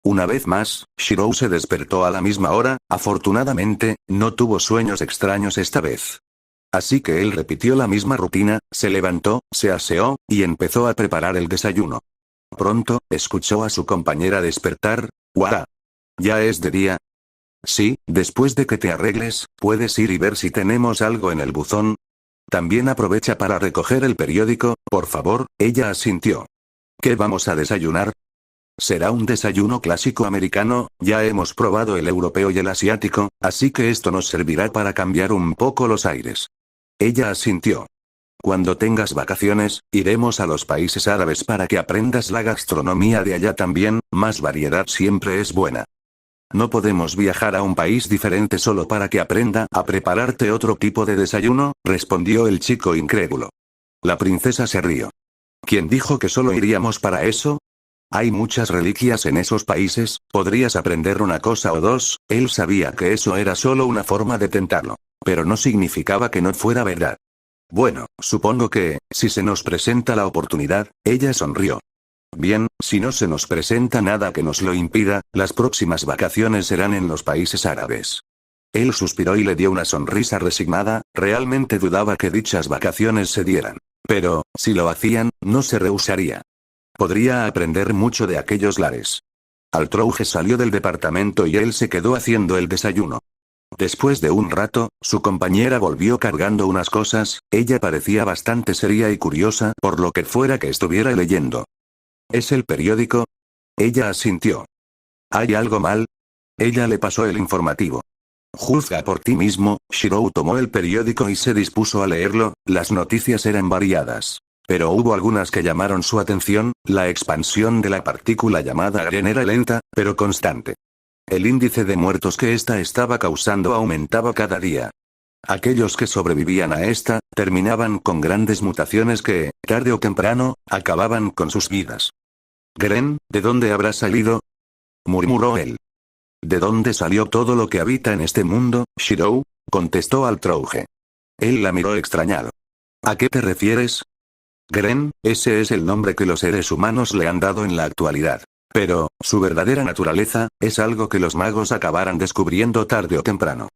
Una vez más, Shirou se despertó a la misma hora, afortunadamente, no tuvo sueños extraños esta vez. Así que él repitió la misma rutina, se levantó, se aseó, y empezó a preparar el desayuno. Pronto, escuchó a su compañera despertar. «Wara. ¿Ya es de día?» «Sí, después de que te arregles, puedes ir y ver si tenemos algo en el buzón. También aprovecha para recoger el periódico, por favor», ella asintió. «¿Qué vamos a desayunar?» «Será un desayuno clásico americano, ya hemos probado el europeo y el asiático, así que esto nos servirá para cambiar un poco los aires». Ella asintió. «Cuando tengas vacaciones, iremos a los países árabes para que aprendas la gastronomía de allá también, más variedad siempre es buena». «No podemos viajar a un país diferente solo para que aprenda a prepararte otro tipo de desayuno», respondió el chico incrédulo. La princesa se rió. «¿Quién dijo que solo iríamos para eso? Hay muchas reliquias en esos países, podrías aprender una cosa o dos». Él sabía que eso era solo una forma de tentarlo. Pero no significaba que no fuera verdad. «Bueno, supongo que, si se nos presenta la oportunidad», ella sonrió. «Bien, si no se nos presenta nada que nos lo impida, las próximas vacaciones serán en los países árabes». Él suspiró y le dio una sonrisa resignada, realmente dudaba que dichas vacaciones se dieran. Pero, si lo hacían, no se rehusaría. Podría aprender mucho de aquellos lares. Altrouge salió del departamento y él se quedó haciendo el desayuno. Después de un rato, su compañera volvió cargando unas cosas, ella parecía bastante seria y curiosa por lo que fuera que estuviera leyendo. «¿Es el periódico?» Ella asintió. «¿Hay algo mal?» Ella le pasó el informativo. «Juzga por ti mismo». Shirou tomó el periódico y se dispuso a leerlo, las noticias eran variadas. Pero hubo algunas que llamaron su atención, la expansión de la partícula llamada Gren era lenta, pero constante. El índice de muertos que esta estaba causando aumentaba cada día. Aquellos que sobrevivían a esta, terminaban con grandes mutaciones que, tarde o temprano, acababan con sus vidas. «Gren, ¿de dónde habrá salido?», murmuró él. «¿De dónde salió todo lo que habita en este mundo, Shirou?», contestó Altrouge. Él la miró extrañado. «¿A qué te refieres?». «Gren, ese es el nombre que los seres humanos le han dado en la actualidad. Pero, su verdadera naturaleza, es algo que los magos acabarán descubriendo tarde o temprano».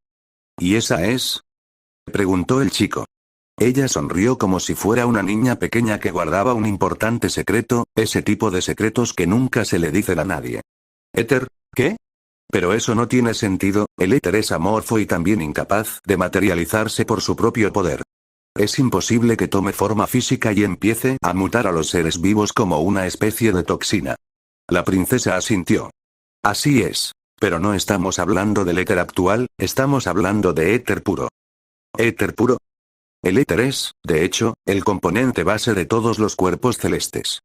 «¿Y esa es?», preguntó el chico. Ella sonrió como si fuera una niña pequeña que guardaba un importante secreto, ese tipo de secretos que nunca se le dicen a nadie. «¿Éter? ¿Qué?». «Pero eso no tiene sentido, el éter es amorfo y también incapaz de materializarse por su propio poder. Es imposible que tome forma física y empiece a mutar a los seres vivos como una especie de toxina». La princesa asintió. «Así es. Pero no estamos hablando del éter actual, estamos hablando de éter puro». «¿Éter puro?». El éter es, de hecho, el componente base de todos los cuerpos celestes.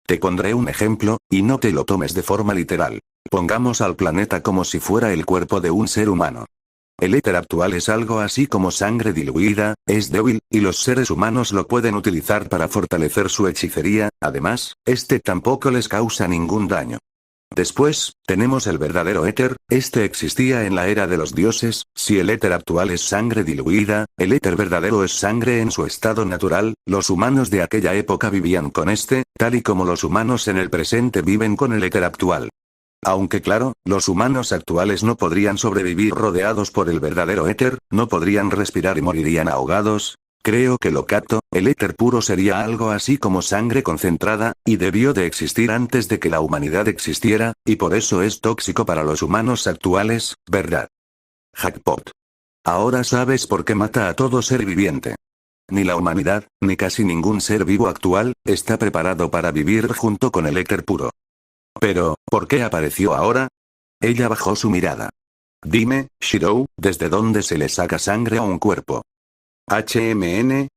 Te pondré un ejemplo, y no te lo tomes de forma literal. Pongamos al planeta como si fuera el cuerpo de un ser humano. El éter actual es algo así como sangre diluida, es débil, y los seres humanos lo pueden utilizar para fortalecer su hechicería, además, este tampoco les causa ningún daño. Después, tenemos el verdadero éter, este existía en la era de los dioses, si el éter actual es sangre diluida, el éter verdadero es sangre en su estado natural, los humanos de aquella época vivían con este, tal y como los humanos en el presente viven con el éter actual. Aunque claro, los humanos actuales no podrían sobrevivir rodeados por el verdadero éter, no podrían respirar y morirían ahogados. Creo que lo capto, el éter puro sería algo así como sangre concentrada, y debió de existir antes de que la humanidad existiera, y por eso es tóxico para los humanos actuales, ¿verdad? Jackpot. Ahora sabes por qué mata a todo ser viviente. Ni la humanidad, ni casi ningún ser vivo actual, está preparado para vivir junto con el éter puro. Pero, ¿por qué apareció ahora? Ella bajó su mirada. Dime, Shirou, ¿desde dónde se le saca sangre a un cuerpo? HMN.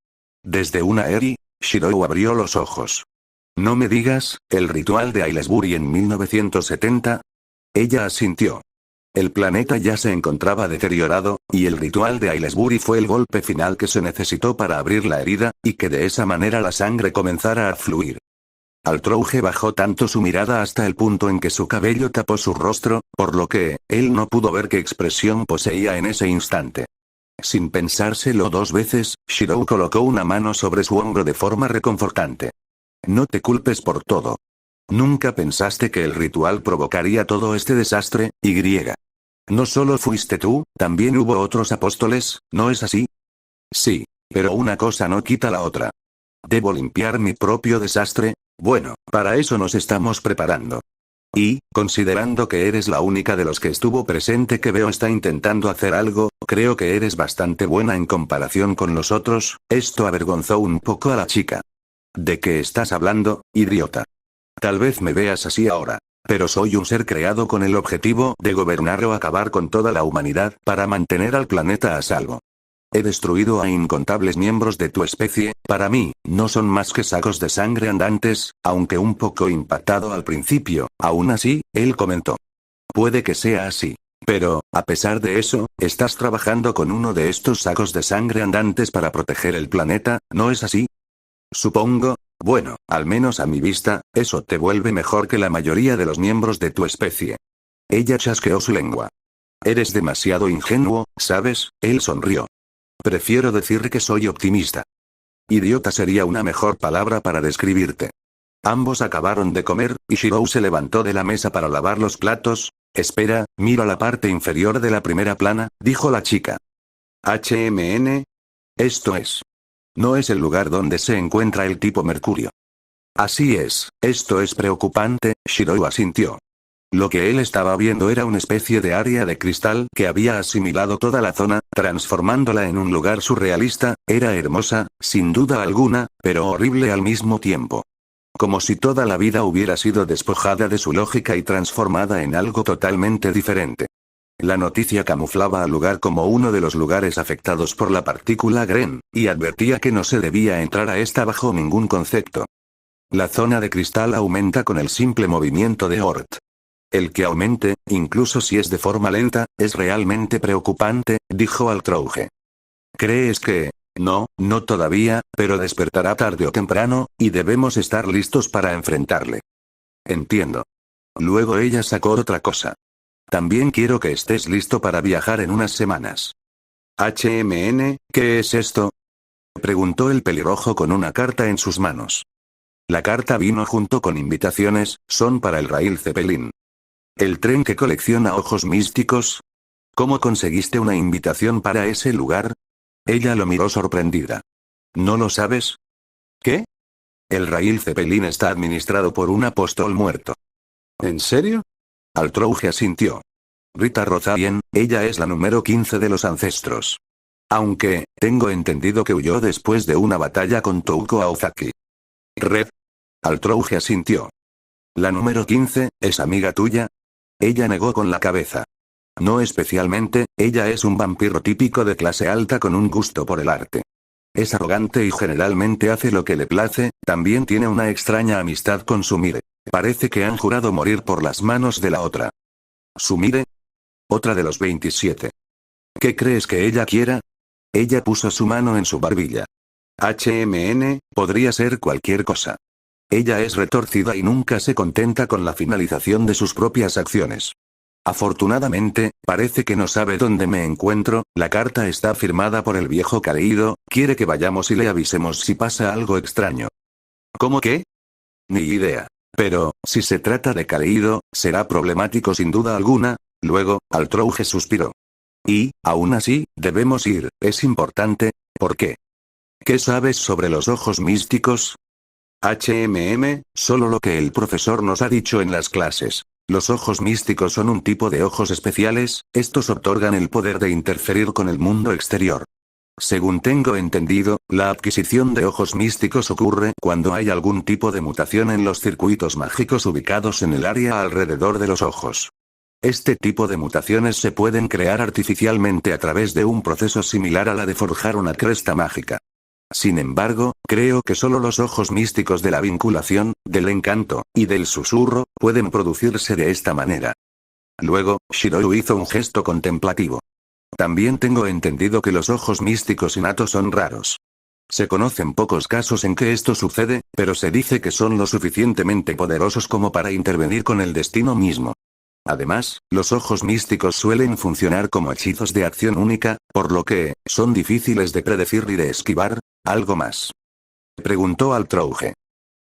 Desde una Eri. Shirou abrió los ojos. No me digas, ¿el ritual de Aylesbury en 1970? Ella asintió. El planeta ya se encontraba deteriorado, y el ritual de Aylesbury fue el golpe final que se necesitó para abrir la herida, y que de esa manera la sangre comenzara a fluir. Altrouge bajó tanto su mirada hasta el punto en que su cabello tapó su rostro, por lo que, él no pudo ver qué expresión poseía en ese instante. Sin pensárselo dos veces, Shirou colocó una mano sobre su hombro de forma reconfortante. No te culpes por todo. ¿Nunca pensaste que el ritual provocaría todo este desastre, Y? No solo fuiste tú, también hubo otros apóstoles, ¿no es así? Sí. Pero una cosa no quita la otra. ¿Debo limpiar mi propio desastre? Bueno, para eso nos estamos preparando. Y, considerando que eres la única de los que estuvo presente que veo está intentando hacer algo, creo que eres bastante buena en comparación con los otros. Esto avergonzó un poco a la chica. ¿De qué estás hablando, idiota? Tal vez me veas así ahora. Pero soy un ser creado con el objetivo de gobernar o acabar con toda la humanidad para mantener al planeta a salvo. He destruido a incontables miembros de tu especie, para mí, no son más que sacos de sangre andantes, aunque un poco impactado al principio, aún así, él comentó. Puede que sea así. Pero, a pesar de eso, estás trabajando con uno de estos sacos de sangre andantes para proteger el planeta, ¿no es así? Supongo. Bueno, al menos a mi vista, eso te vuelve mejor que la mayoría de los miembros de tu especie. Ella chasqueó su lengua. Eres demasiado ingenuo, ¿sabes? Él sonrió. Prefiero decir que soy optimista. Idiota sería una mejor palabra para describirte. Ambos acabaron de comer, y Shirou se levantó de la mesa para lavar los platos. Espera, mira la parte inferior de la primera plana, dijo la chica. HMN. Esto es. No es el lugar donde se encuentra el tipo Mercurio. Así es, esto es preocupante, Shirou asintió. Lo que él estaba viendo era una especie de área de cristal que había asimilado toda la zona, transformándola en un lugar surrealista. Era hermosa, sin duda alguna, pero horrible al mismo tiempo. Como si toda la vida hubiera sido despojada de su lógica y transformada en algo totalmente diferente. La noticia camuflaba al lugar como uno de los lugares afectados por la partícula Gren, y advertía que no se debía entrar a esta bajo ningún concepto. La zona de cristal aumenta con el simple movimiento de Oort. El que aumente, incluso si es de forma lenta, es realmente preocupante, dijo Altrouge. ¿Crees que? No, no todavía, pero despertará tarde o temprano, y debemos estar listos para enfrentarle. Entiendo. Luego ella sacó otra cosa. También quiero que estés listo para viajar en unas semanas. HMN, ¿qué es esto? Preguntó el pelirrojo con una carta en sus manos. La carta vino junto con invitaciones, son para el Rail Zeppelin. ¿El tren que colecciona ojos místicos? ¿Cómo conseguiste una invitación para ese lugar? Ella lo miró sorprendida. ¿No lo sabes? ¿Qué? El Rail Zeppelin está administrado por un apóstol muerto. ¿En serio? Altrouge asintió. Rita Rozarien, ella es la número 15 de los ancestros. Aunque, tengo entendido que huyó después de una batalla con Touko Aozaki. Red. Altrouge asintió. ¿La número 15, es amiga tuya? Ella negó con la cabeza. No especialmente, ella es un vampiro típico de clase alta con un gusto por el arte. Es arrogante y generalmente hace lo que le place, también tiene una extraña amistad con Sumire. Parece que han jurado morir por las manos de la otra. ¿Sumire? Otra de los 27. ¿Qué crees que ella quiera? Ella puso su mano en su barbilla. HMN, podría ser cualquier cosa. Ella es retorcida y nunca se contenta con la finalización de sus propias acciones. Afortunadamente, parece que no sabe dónde me encuentro. La carta está firmada por el viejo Kaleido, quiere que vayamos y le avisemos si pasa algo extraño. ¿Cómo qué? Ni idea. Pero, si se trata de Kaleido, será problemático sin duda alguna. Luego, Altrouge suspiró. Y, aún así, debemos ir, es importante. ¿Por qué? ¿Qué sabes sobre los ojos místicos? Solo lo que el profesor nos ha dicho en las clases. Los ojos místicos son un tipo de ojos especiales, estos otorgan el poder de interferir con el mundo exterior. Según tengo entendido, la adquisición de ojos místicos ocurre cuando hay algún tipo de mutación en los circuitos mágicos ubicados en el área alrededor de los ojos. Este tipo de mutaciones se pueden crear artificialmente a través de un proceso similar a la de forjar una cresta mágica. Sin embargo, creo que solo los ojos místicos de la vinculación, del encanto, y del susurro, pueden producirse de esta manera. Luego, Shirou hizo un gesto contemplativo. También tengo entendido que los ojos místicos innatos son raros. Se conocen pocos casos en que esto sucede, pero se dice que son lo suficientemente poderosos como para intervenir con el destino mismo. Además, los ojos místicos suelen funcionar como hechizos de acción única, por lo que, son difíciles de predecir y de esquivar. ¿Algo más? Preguntó Altrouge.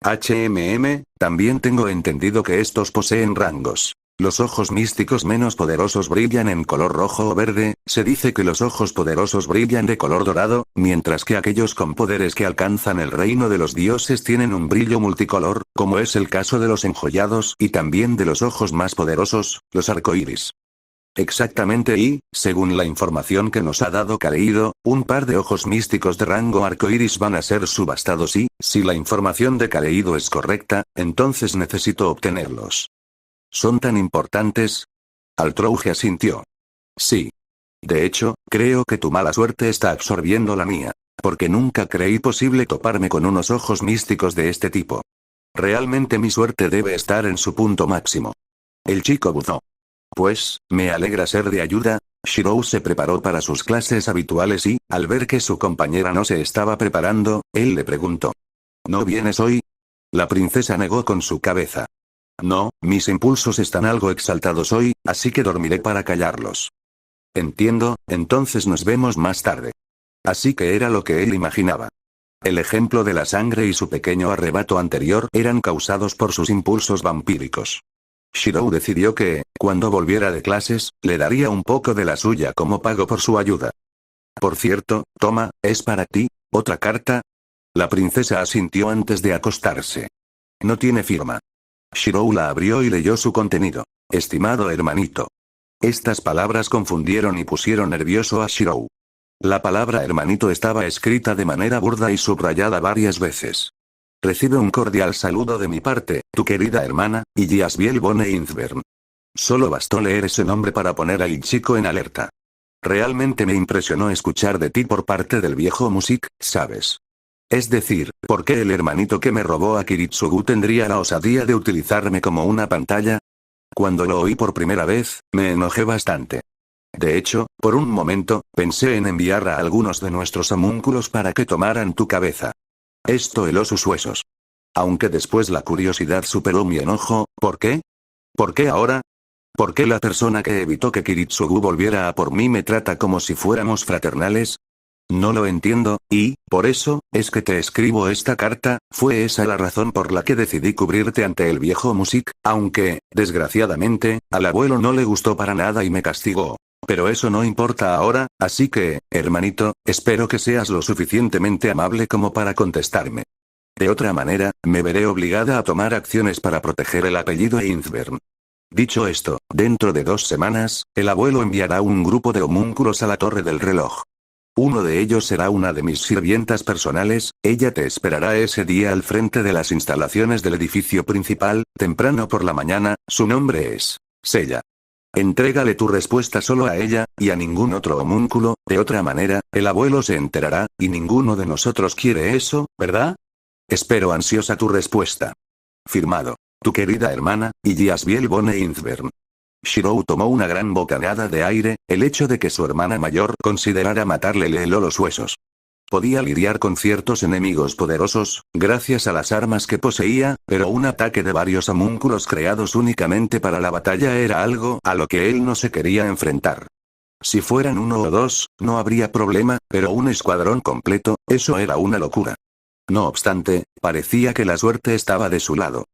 también tengo entendido que estos poseen rangos. Los ojos místicos menos poderosos brillan en color rojo o verde, se dice que los ojos poderosos brillan de color dorado, mientras que aquellos con poderes que alcanzan el reino de los dioses tienen un brillo multicolor, como es el caso de los enjollados y también de los ojos más poderosos, los arcoíris. Exactamente y, según la información que nos ha dado Kaleido, un par de ojos místicos de rango arcoíris van a ser subastados y, si la información de Kaleido es correcta, entonces necesito obtenerlos. ¿Son tan importantes? Altrouge asintió. Sí. De hecho, creo que tu mala suerte está absorbiendo la mía. Porque nunca creí posible toparme con unos ojos místicos de este tipo. Realmente mi suerte debe estar en su punto máximo. El chico buzó. Pues, me alegra ser de ayuda. Shirou se preparó para sus clases habituales y, al ver que su compañera no se estaba preparando, él le preguntó. ¿No vienes hoy? La princesa negó con su cabeza. No, mis impulsos están algo exaltados hoy, así que dormiré para callarlos. Entiendo, entonces nos vemos más tarde. Así que era lo que él imaginaba. El ejemplo de la sangre y su pequeño arrebato anterior eran causados por sus impulsos vampíricos. Shirou decidió que, cuando volviera de clases, le daría un poco de la suya como pago por su ayuda. Por cierto, toma, es para ti, otra carta. La princesa asintió antes de acostarse. No tiene firma. Shirou la abrió y leyó su contenido. Estimado hermanito. Estas palabras confundieron y pusieron nervioso a Shirou. La palabra hermanito estaba escrita de manera burda y subrayada varias veces. Recibe un cordial saludo de mi parte, tu querida hermana, Yasbiel Bone Inzbern. Solo bastó leer ese nombre para poner al chico en alerta. Realmente me impresionó escuchar de ti por parte del viejo Music, ¿sabes? Es decir, ¿por qué el hermanito que me robó a Kiritsugu tendría la osadía de utilizarme como una pantalla? Cuando lo oí por primera vez, me enojé bastante. De hecho, por un momento, pensé en enviar a algunos de nuestros homúnculos para que tomaran tu cabeza. Esto heló sus huesos. Aunque después la curiosidad superó mi enojo, ¿por qué? ¿Por qué ahora? ¿Por qué la persona que evitó que Kiritsugu volviera a por mí me trata como si fuéramos fraternales? No lo entiendo, y, por eso, es que te escribo esta carta, fue esa la razón por la que decidí cubrirte ante el viejo Music, aunque, desgraciadamente, al abuelo no le gustó para nada y me castigó. Pero eso no importa ahora, así que, hermanito, espero que seas lo suficientemente amable como para contestarme. De otra manera, me veré obligada a tomar acciones para proteger el apellido Inzbern. Dicho esto, dentro de 2 semanas, el abuelo enviará un grupo de homúnculos a la torre del reloj. Uno de ellos será una de mis sirvientas personales, ella te esperará ese día al frente de las instalaciones del edificio principal, temprano por la mañana, su nombre es Sella. Entrégale tu respuesta solo a ella, y a ningún otro homúnculo, de otra manera, el abuelo se enterará, y ninguno de nosotros quiere eso, ¿verdad? Espero ansiosa tu respuesta. Firmado. Tu querida hermana, Yasbiel Bone Inzbern. Shirou tomó una gran bocanada de aire, el hecho de que su hermana mayor considerara matarle le heló los huesos. Podía lidiar con ciertos enemigos poderosos, gracias a las armas que poseía, pero un ataque de varios homúnculos creados únicamente para la batalla era algo a lo que él no se quería enfrentar. Si fueran 1 o 2, no habría problema, pero un escuadrón completo, eso era una locura. No obstante, parecía que la suerte estaba de su lado.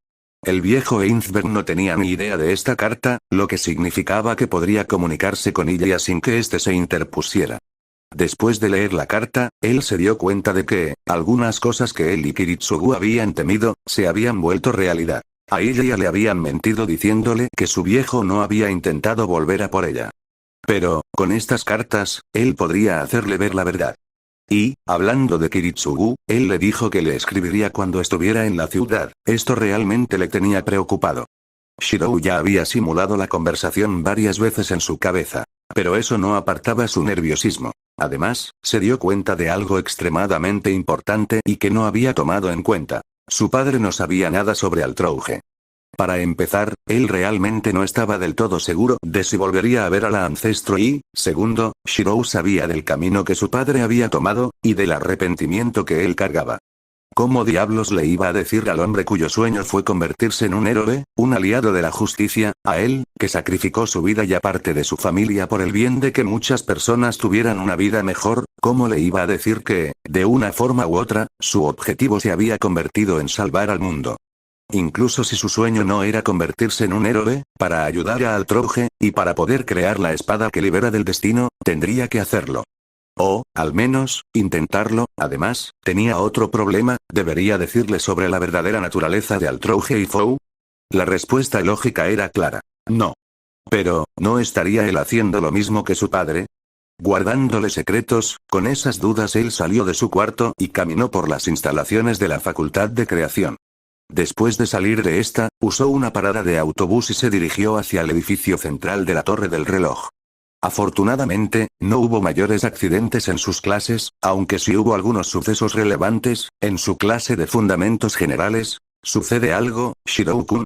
El viejo Inzbern no tenía ni idea de esta carta, lo que significaba que podría comunicarse con ella sin que éste se interpusiera. Después de leer la carta, él se dio cuenta de que, algunas cosas que él y Kiritsugu habían temido, se habían vuelto realidad. A ella le habían mentido diciéndole que su viejo no había intentado volver a por ella. Pero, con estas cartas, él podría hacerle ver la verdad. Y, hablando de Kiritsugu, él le dijo que le escribiría cuando estuviera en la ciudad, esto realmente le tenía preocupado. Shirou ya había simulado la conversación varias veces en su cabeza. Pero eso no apartaba su nerviosismo. Además, se dio cuenta de algo extremadamente importante y que no había tomado en cuenta. Su padre no sabía nada sobre Altrouge. Para empezar, él realmente no estaba del todo seguro de si volvería a ver a la ancestro y, segundo, Shirou sabía del camino que su padre había tomado, y del arrepentimiento que él cargaba. ¿Cómo diablos le iba a decir al hombre cuyo sueño fue convertirse en un héroe, un aliado de la justicia, a él, que sacrificó su vida y aparte de su familia por el bien de que muchas personas tuvieran una vida mejor? ¿Cómo le iba a decir que, de una forma u otra, su objetivo se había convertido en salvar al mundo? Incluso si su sueño no era convertirse en un héroe, para ayudar a Altroge, y para poder crear la espada que libera del destino, tendría que hacerlo. O, al menos, intentarlo. Además, tenía otro problema: ¿debería decirle sobre la verdadera naturaleza de Altroge y Fou? La respuesta lógica era clara: no. Pero, ¿no estaría él haciendo lo mismo que su padre? Guardándole secretos. Con esas dudas él salió de su cuarto y caminó por las instalaciones de la Facultad de Creación. Después de salir de esta, usó una parada de autobús y se dirigió hacia el edificio central de la Torre del Reloj. Afortunadamente, no hubo mayores accidentes en sus clases, aunque sí hubo algunos sucesos relevantes. En su clase de Fundamentos Generales, ¿sucede algo, Shirou-kun?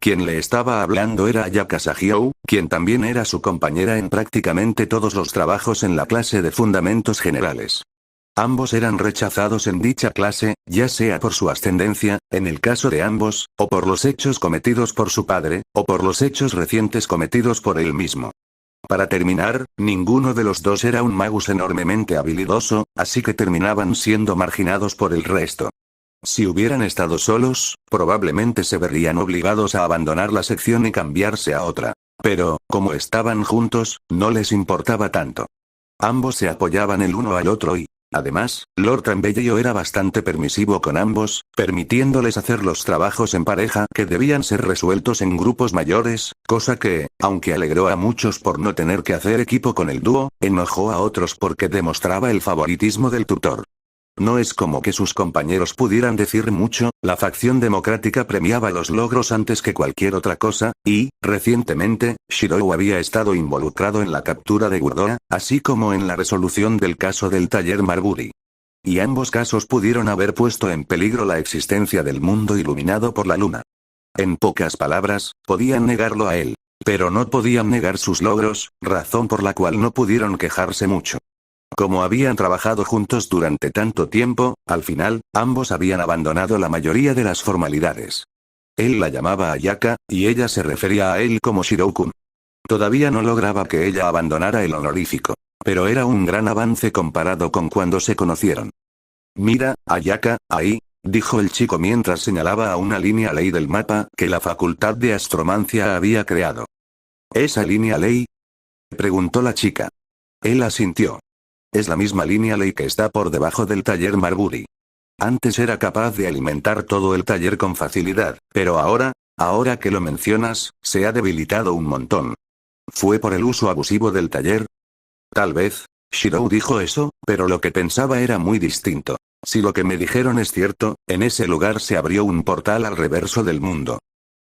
Quien le estaba hablando era Ayaka Sagiou, quien también era su compañera en prácticamente todos los trabajos en la clase de Fundamentos Generales. Ambos eran rechazados en dicha clase, ya sea por su ascendencia, en el caso de ambos, o por los hechos cometidos por su padre, o por los hechos recientes cometidos por él mismo. Para terminar, ninguno de los dos era un magus enormemente habilidoso, así que terminaban siendo marginados por el resto. Si hubieran estado solos, probablemente se verían obligados a abandonar la sección y cambiarse a otra. Pero, como estaban juntos, no les importaba tanto. Ambos se apoyaban el uno al otro y, además, Lord Tambello era bastante permisivo con ambos, permitiéndoles hacer los trabajos en pareja que debían ser resueltos en grupos mayores, cosa que, aunque alegró a muchos por no tener que hacer equipo con el dúo, enojó a otros porque demostraba el favoritismo del tutor. No es como que sus compañeros pudieran decir mucho. La facción democrática premiaba los logros antes que cualquier otra cosa, y, recientemente, Shirou había estado involucrado en la captura de Gurdoa, así como en la resolución del caso del taller Marbury. Y ambos casos pudieron haber puesto en peligro la existencia del mundo iluminado por la luna. En pocas palabras, podían negarlo a él. Pero no podían negar sus logros, razón por la cual no pudieron quejarse mucho. Como habían trabajado juntos durante tanto tiempo, al final, ambos habían abandonado la mayoría de las formalidades. Él la llamaba Ayaka, y ella se refería a él como Shirou-kun. Todavía no lograba que ella abandonara el honorífico. Pero era un gran avance comparado con cuando se conocieron. Mira, Ayaka, ahí, dijo el chico mientras señalaba a una línea ley del mapa que la Facultad de Astromancia había creado. ¿Esa línea ley? Preguntó la chica. Él asintió. Es la misma línea ley que está por debajo del taller Marbury. Antes era capaz de alimentar todo el taller con facilidad, pero ahora que lo mencionas, se ha debilitado un montón. ¿Fue por el uso abusivo del taller? Tal vez. Shirou dijo eso, pero lo que pensaba era muy distinto. Si lo que me dijeron es cierto, en ese lugar se abrió un portal al reverso del mundo.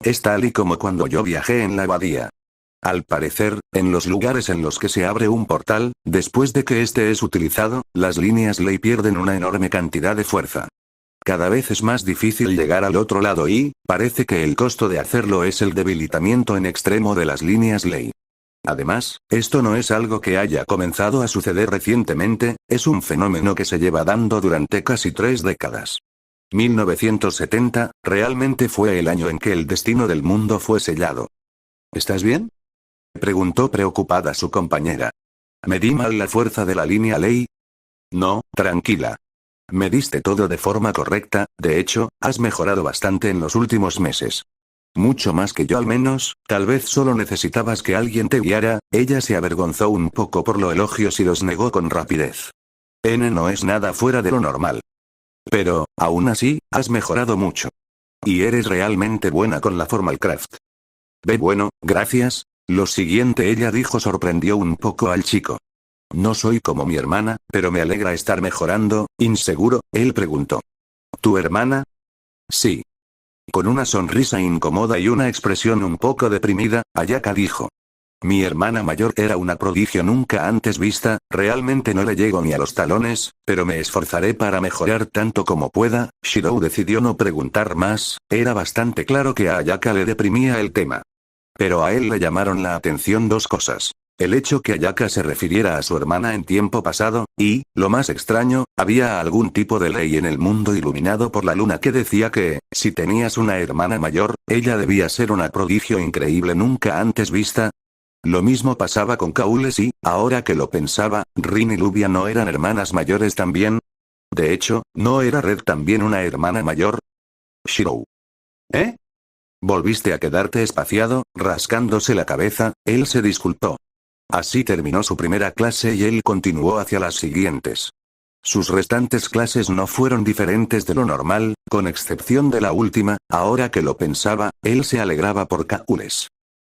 Es tal y como cuando yo viajé en la abadía. Al parecer, en los lugares en los que se abre un portal, después de que este es utilizado, las líneas ley pierden una enorme cantidad de fuerza. Cada vez es más difícil llegar al otro lado y, parece que el costo de hacerlo es el debilitamiento en extremo de las líneas ley. Además, esto no es algo que haya comenzado a suceder recientemente, es un fenómeno que se lleva dando durante casi 3 décadas. 1970, realmente fue el año en que el destino del mundo fue sellado. ¿Estás bien?, preguntó preocupada su compañera. ¿Medí mal la fuerza de la línea ley? No, tranquila. Mediste todo de forma correcta, de hecho, has mejorado bastante en los últimos meses. Mucho más que yo al menos, tal vez solo necesitabas que alguien te guiara. Ella se avergonzó un poco por los elogios y los negó con rapidez. No es nada fuera de lo normal. Pero, aún así, has mejorado mucho. Y eres realmente buena con la Formalcraft. Bueno, gracias. Lo siguiente ella dijo sorprendió un poco al chico. No soy como mi hermana, pero me alegra estar mejorando. ¿Inseguro?, él preguntó. ¿Tu hermana? Sí. Con una sonrisa incómoda y una expresión un poco deprimida, Ayaka dijo. Mi hermana mayor era una prodigio nunca antes vista, realmente no le llego ni a los talones, pero me esforzaré para mejorar tanto como pueda. Shirou decidió no preguntar más, era bastante claro que a Ayaka le deprimía el tema. Pero a él le llamaron la atención dos cosas. El hecho que Ayaka se refiriera a su hermana en tiempo pasado, y, lo más extraño, había algún tipo de ley en el mundo iluminado por la luna que decía que, si tenías una hermana mayor, ella debía ser una prodigio increíble nunca antes vista. Lo mismo pasaba con Kaules y, ahora que lo pensaba, Rin y Luvia no eran hermanas mayores también. De hecho, ¿no era Red también una hermana mayor? Shirou. ¿Eh? Volviste a quedarte espaciado, rascándose la cabeza, él se disculpó. Así terminó su primera clase y él continuó hacia las siguientes. Sus restantes clases no fueron diferentes de lo normal, con excepción de la última, ahora que lo pensaba, él se alegraba por Kaules.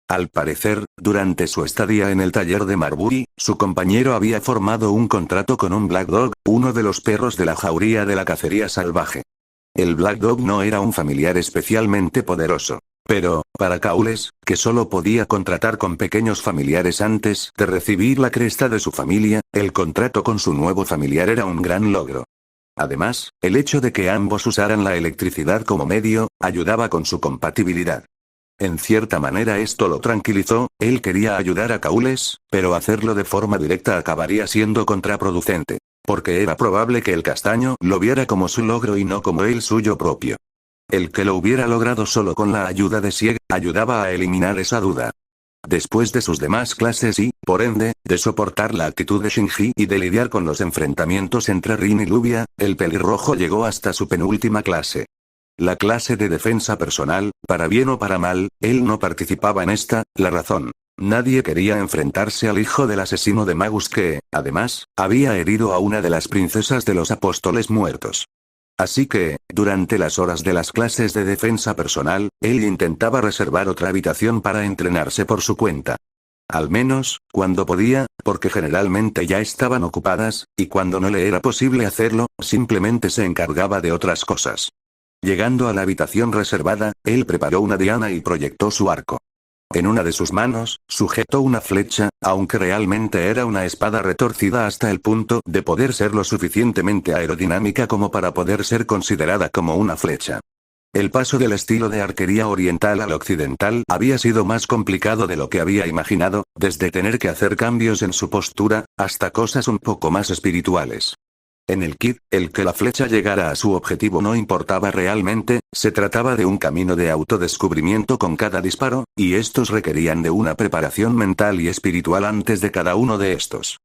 Al parecer, durante su estadía en el taller de Marbury, su compañero había formado un contrato con un Black Dog, uno de los perros de la jauría de la cacería salvaje. El Black Dog no era un familiar especialmente poderoso. Pero, para Kaules, que solo podía contratar con pequeños familiares antes de recibir la cresta de su familia, el contrato con su nuevo familiar era un gran logro. Además, el hecho de que ambos usaran la electricidad como medio, ayudaba con su compatibilidad. En cierta manera esto lo tranquilizó, él quería ayudar a Kaules, pero hacerlo de forma directa acabaría siendo contraproducente. Porque era probable que el castaño lo viera como su logro y no como el suyo propio. El que lo hubiera logrado solo con la ayuda de Sieg, ayudaba a eliminar esa duda. Después de sus demás clases y, por ende, de soportar la actitud de Shinji y de lidiar con los enfrentamientos entre Rin y Luvia, el pelirrojo llegó hasta su penúltima clase. La clase de defensa personal, para bien o para mal, él no participaba en esta, la razón. Nadie quería enfrentarse al hijo del asesino de Magus que, además, había herido a una de las princesas de los apóstoles muertos. Así que, durante las horas de las clases de defensa personal, él intentaba reservar otra habitación para entrenarse por su cuenta. Al menos, cuando podía, porque generalmente ya estaban ocupadas, y cuando no le era posible hacerlo, simplemente se encargaba de otras cosas. Llegando a la habitación reservada, él preparó una diana y proyectó su arco. En una de sus manos, sujetó una flecha, aunque realmente era una espada retorcida hasta el punto de poder ser lo suficientemente aerodinámica como para poder ser considerada como una flecha. El paso del estilo de arquería oriental al occidental había sido más complicado de lo que había imaginado, desde tener que hacer cambios en su postura, hasta cosas un poco más espirituales. En el kit, el que la flecha llegara a su objetivo no importaba realmente, se trataba de un camino de autodescubrimiento con cada disparo, y estos requerían de una preparación mental y espiritual antes de cada uno de estos.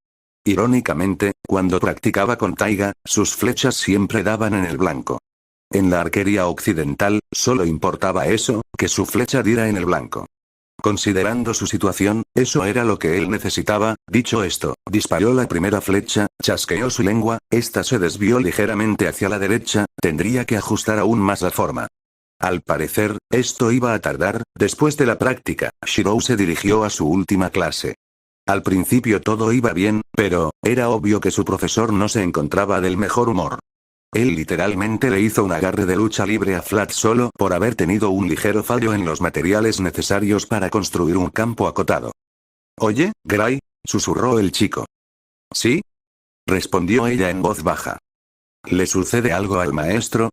Irónicamente, cuando practicaba con Taiga, sus flechas siempre daban en el blanco. En la arquería occidental, solo importaba eso, que su flecha diera en el blanco. Considerando su situación, eso era lo que él necesitaba. Dicho esto, disparó la primera flecha, chasqueó su lengua, esta se desvió ligeramente hacia la derecha, tendría que ajustar aún más la forma. Al parecer, esto iba a tardar. Después de la práctica, Shirou se dirigió a su última clase. Al principio todo iba bien, pero, era obvio que su profesor no se encontraba del mejor humor. Él literalmente le hizo un agarre de lucha libre a Flat solo por haber tenido un ligero fallo en los materiales necesarios para construir un campo acotado. «Oye, Gray», susurró el chico. «¿Sí?», respondió ella en voz baja. «¿Le sucede algo al maestro?».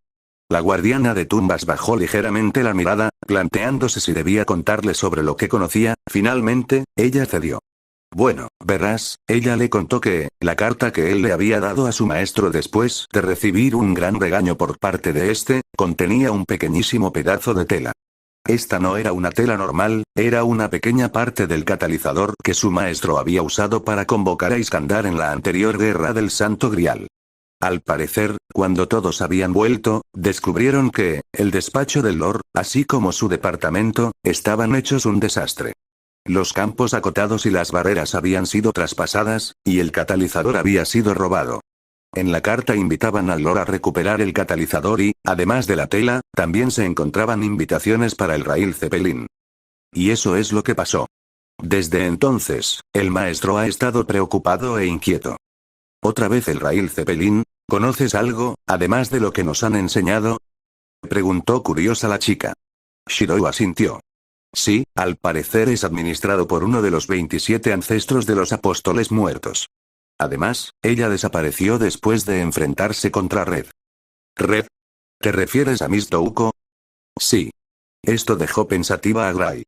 La guardiana de tumbas bajó ligeramente la mirada, planteándose si debía contarle sobre lo que conocía. Finalmente, ella cedió. Bueno, verás, ella le contó que, la carta que él le había dado a su maestro después de recibir un gran regaño por parte de este, contenía un pequeñísimo pedazo de tela. Esta no era una tela normal, era una pequeña parte del catalizador que su maestro había usado para convocar a Iskandar en la anterior guerra del Santo Grial. Al parecer, cuando todos habían vuelto, descubrieron que, el despacho del Lord, así como su departamento, estaban hechos un desastre. Los campos acotados y las barreras habían sido traspasadas, y el catalizador había sido robado. En la carta invitaban al Lord a recuperar el catalizador y, además de la tela, también se encontraban invitaciones para el Rail Zeppelin. Y eso es lo que pasó. Desde entonces, el maestro ha estado preocupado e inquieto. ¿Otra vez el Rail Zeppelin? ¿Conoces algo, además de lo que nos han enseñado?, preguntó curiosa la chica. Shirou asintió. Sí, al parecer es administrado por uno de los 27 ancestros de los apóstoles muertos. Además, ella desapareció después de enfrentarse contra Red. ¿Red? ¿Te refieres a Miss Touko? Sí. Esto dejó pensativa a Gray.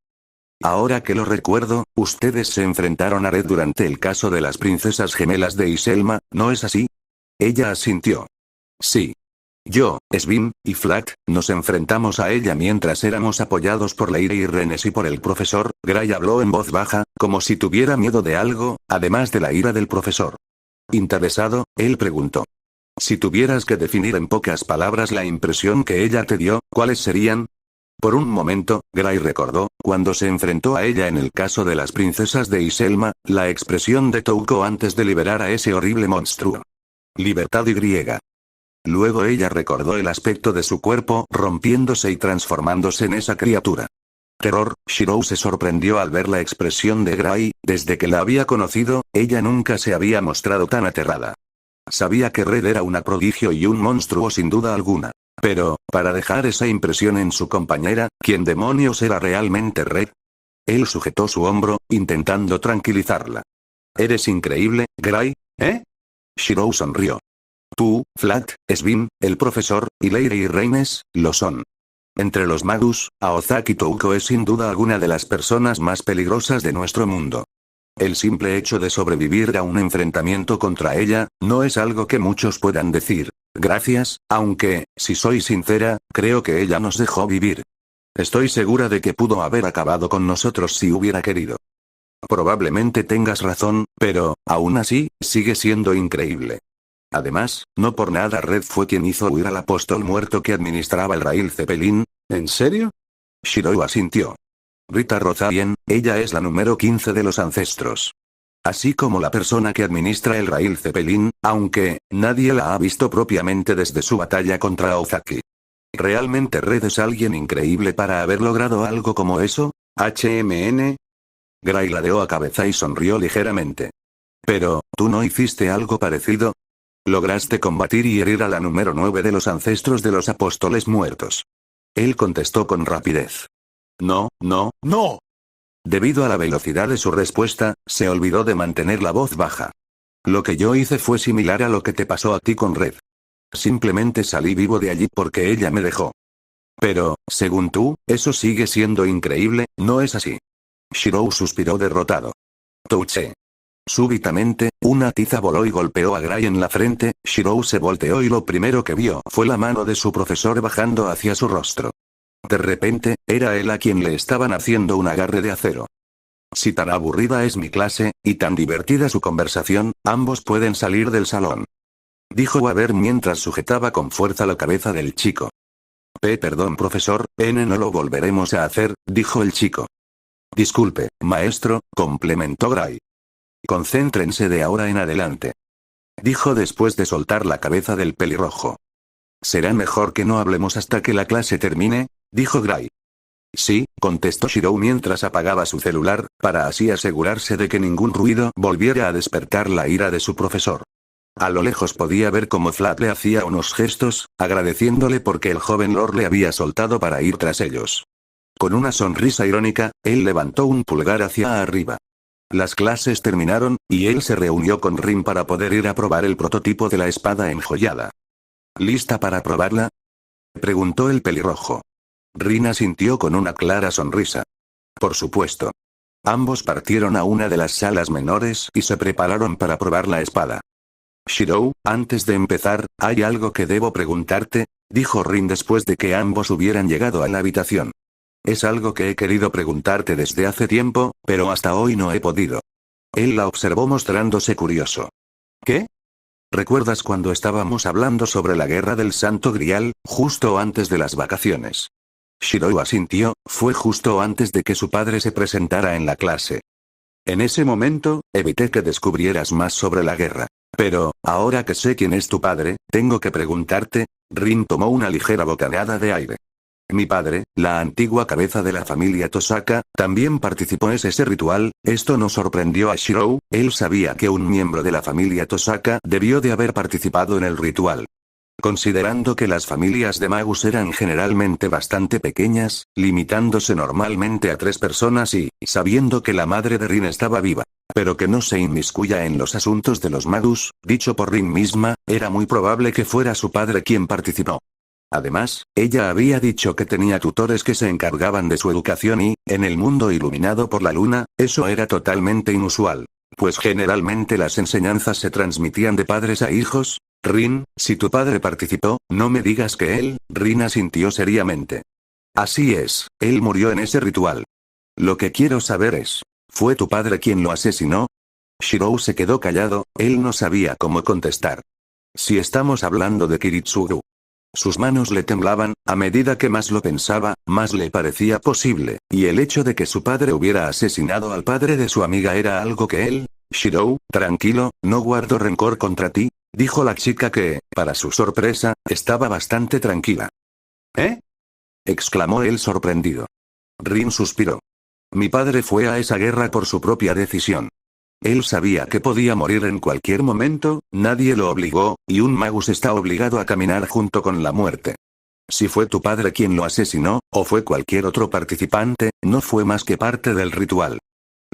ahora que lo recuerdo, ustedes se enfrentaron a Red durante el caso de las princesas gemelas de Iselma, ¿no es así? Ella asintió. Sí. Yo, Svin, y Flat, nos enfrentamos a ella mientras éramos apoyados por Leire y Renes y por el profesor. Gray habló en voz baja, como si tuviera miedo de algo, además de la ira del profesor. Interesado, él preguntó. Si tuvieras que definir en pocas palabras la impresión que ella te dio, ¿cuáles serían? Por un momento, Gray recordó, cuando se enfrentó a ella en el caso de las princesas de Iselma, la expresión de Touko antes de liberar a ese horrible monstruo. Libertad y griega. Luego ella recordó el aspecto de su cuerpo rompiéndose y transformándose en esa criatura. Terror. Shirou se sorprendió al ver la expresión de Gray. Desde que la había conocido, ella nunca se había mostrado tan aterrada. Sabía que Red era una prodigio y un monstruo sin duda alguna. Pero, para dejar esa impresión en su compañera, ¿quién demonios era realmente Red? Él sujetó su hombro, intentando tranquilizarla. Eres increíble, Gray, ¿eh? Shirou sonrió. Tú, Flat, Svin, el profesor, y Leire y Reines, lo son. Entre los magus, Aozaki Touko es sin duda alguna de las personas más peligrosas de nuestro mundo. El simple hecho de sobrevivir a un enfrentamiento contra ella, no es algo que muchos puedan decir. Gracias, aunque, si soy sincera, creo que ella nos dejó vivir. Estoy segura de que pudo haber acabado con nosotros si hubiera querido. Probablemente tengas razón, pero, aún así, sigue siendo increíble. Además, no por nada Red fue quien hizo huir al apóstol muerto que administraba el Rail Zeppelin. ¿En serio? Shirou asintió. Rita Rozarien, ella es la número 15 de los ancestros. Así como la persona que administra el Rail Zeppelin, aunque, nadie la ha visto propiamente desde su batalla contra Aozaki. ¿Realmente Red es alguien increíble para haber logrado algo como eso? ¿HMN? Gray ladeó a cabeza y sonrió ligeramente. Pero, ¿tú no hiciste algo parecido? Lograste combatir y herir a la número 9 de los ancestros de los apóstoles muertos. Él contestó con rapidez. No, no, no. Debido a la velocidad de su respuesta, se olvidó de mantener la voz baja. Lo que yo hice fue similar a lo que te pasó a ti con Red. Simplemente salí vivo de allí porque ella me dejó. Pero, según tú, eso sigue siendo increíble, ¿no es así? Shirou suspiró derrotado. Touché. Súbitamente, una tiza voló y golpeó a Gray en la frente. Shirou se volteó y lo primero que vio fue la mano de su profesor bajando hacia su rostro. De repente, era él a quien le estaban haciendo un agarre de acero. Si tan aburrida es mi clase, y tan divertida su conversación, ambos pueden salir del salón. Dijo Waver mientras sujetaba con fuerza la cabeza del chico. Perdón profesor, no lo volveremos a hacer, dijo el chico. Disculpe, maestro, complementó Gray. Concéntrense de ahora en adelante. Dijo después de soltar la cabeza del pelirrojo. Será mejor que no hablemos hasta que la clase termine, dijo Gray. Sí, contestó Shirou mientras apagaba su celular, para así asegurarse de que ningún ruido volviera a despertar la ira de su profesor. A lo lejos podía ver cómo Flat le hacía unos gestos, agradeciéndole porque el joven Lord le había soltado para ir tras ellos. Con una sonrisa irónica, él levantó un pulgar hacia arriba. Las clases terminaron, y él se reunió con Rin para poder ir a probar el prototipo de la espada enjollada. ¿Lista para probarla? Preguntó el pelirrojo. Rin asintió con una clara sonrisa. Por supuesto. Ambos partieron a una de las salas menores y se prepararon para probar la espada. Shirou, antes de empezar, hay algo que debo preguntarte, dijo Rin después de que ambos hubieran llegado a la habitación. Es algo que he querido preguntarte desde hace tiempo, pero hasta hoy no he podido. Él la observó mostrándose curioso. ¿Qué? ¿Recuerdas cuando estábamos hablando sobre la guerra del Santo Grial, justo antes de las vacaciones? Shirou asintió, fue justo antes de que su padre se presentara en la clase. En ese momento, evité que descubrieras más sobre la guerra. Pero, ahora que sé quién es tu padre, tengo que preguntarte. Rin tomó una ligera bocanada de aire. Mi padre, la antigua cabeza de la familia Tosaka, también participó en ese ritual. Esto no sorprendió a Shirou, él sabía que un miembro de la familia Tosaka debió de haber participado en el ritual. Considerando que las familias de magus eran generalmente bastante pequeñas, limitándose normalmente a 3 personas y, sabiendo que la madre de Rin estaba viva, pero que no se inmiscuya en los asuntos de los magus, dicho por Rin misma, era muy probable que fuera su padre quien participó. Además, ella había dicho que tenía tutores que se encargaban de su educación y, en el mundo iluminado por la luna, eso era totalmente inusual. Pues generalmente las enseñanzas se transmitían de padres a hijos. Rin, si tu padre participó, no me digas que él. Rin asintió seriamente. Así es, él murió en ese ritual. Lo que quiero saber es, ¿fue tu padre quien lo asesinó? Shirou se quedó callado, él no sabía cómo contestar. Si estamos hablando de Kiritsugu. Sus manos le temblaban, a medida que más lo pensaba, más le parecía posible, y el hecho de que su padre hubiera asesinado al padre de su amiga era algo que él... Shirou, tranquilo, no guardo rencor contra ti, dijo la chica que, para su sorpresa, estaba bastante tranquila. ¿Eh? Exclamó él sorprendido. Rin suspiró. Mi padre fue a esa guerra por su propia decisión. Él sabía que podía morir en cualquier momento, nadie lo obligó, y un magus está obligado a caminar junto con la muerte. Si fue tu padre quien lo asesinó, o fue cualquier otro participante, no fue más que parte del ritual.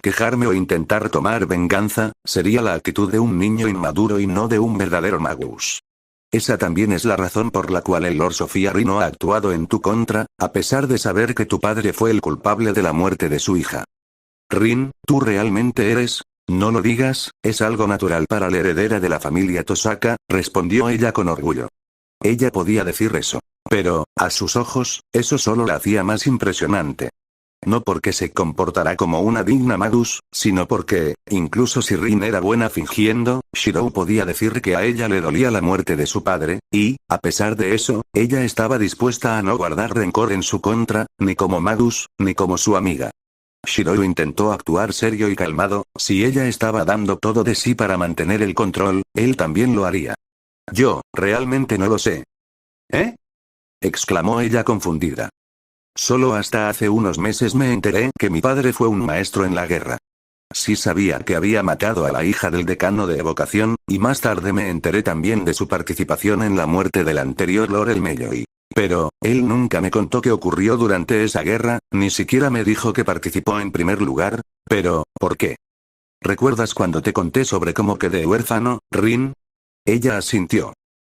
Quejarme o intentar tomar venganza, sería la actitud de un niño inmaduro y no de un verdadero magus. Esa también es la razón por la cual el Lord Sofía Rino ha actuado en tu contra, a pesar de saber que tu padre fue el culpable de la muerte de su hija. Rin, ¿tú realmente eres? No lo digas, es algo natural para la heredera de la familia Tosaka, respondió ella con orgullo. Ella podía decir eso. Pero, a sus ojos, eso solo la hacía más impresionante. No porque se comportará como una digna magus, sino porque, incluso si Rin era buena fingiendo, Shirou podía decir que a ella le dolía la muerte de su padre, y, a pesar de eso, ella estaba dispuesta a no guardar rencor en su contra, ni como magus, ni como su amiga. Shirou intentó actuar serio y calmado, si ella estaba dando todo de sí para mantener el control, él también lo haría. Yo, realmente no lo sé. ¿Eh? Exclamó ella confundida. Solo hasta hace unos meses me enteré que mi padre fue un maestro en la guerra. Sí sabía que había matado a la hija del decano de evocación, y más tarde me enteré también de su participación en la muerte del anterior Lord El Melloi. Pero, él nunca me contó qué ocurrió durante esa guerra, ni siquiera me dijo que participó en primer lugar. Pero, ¿por qué? ¿Recuerdas cuando te conté sobre cómo quedé huérfano, Rin? Ella asintió.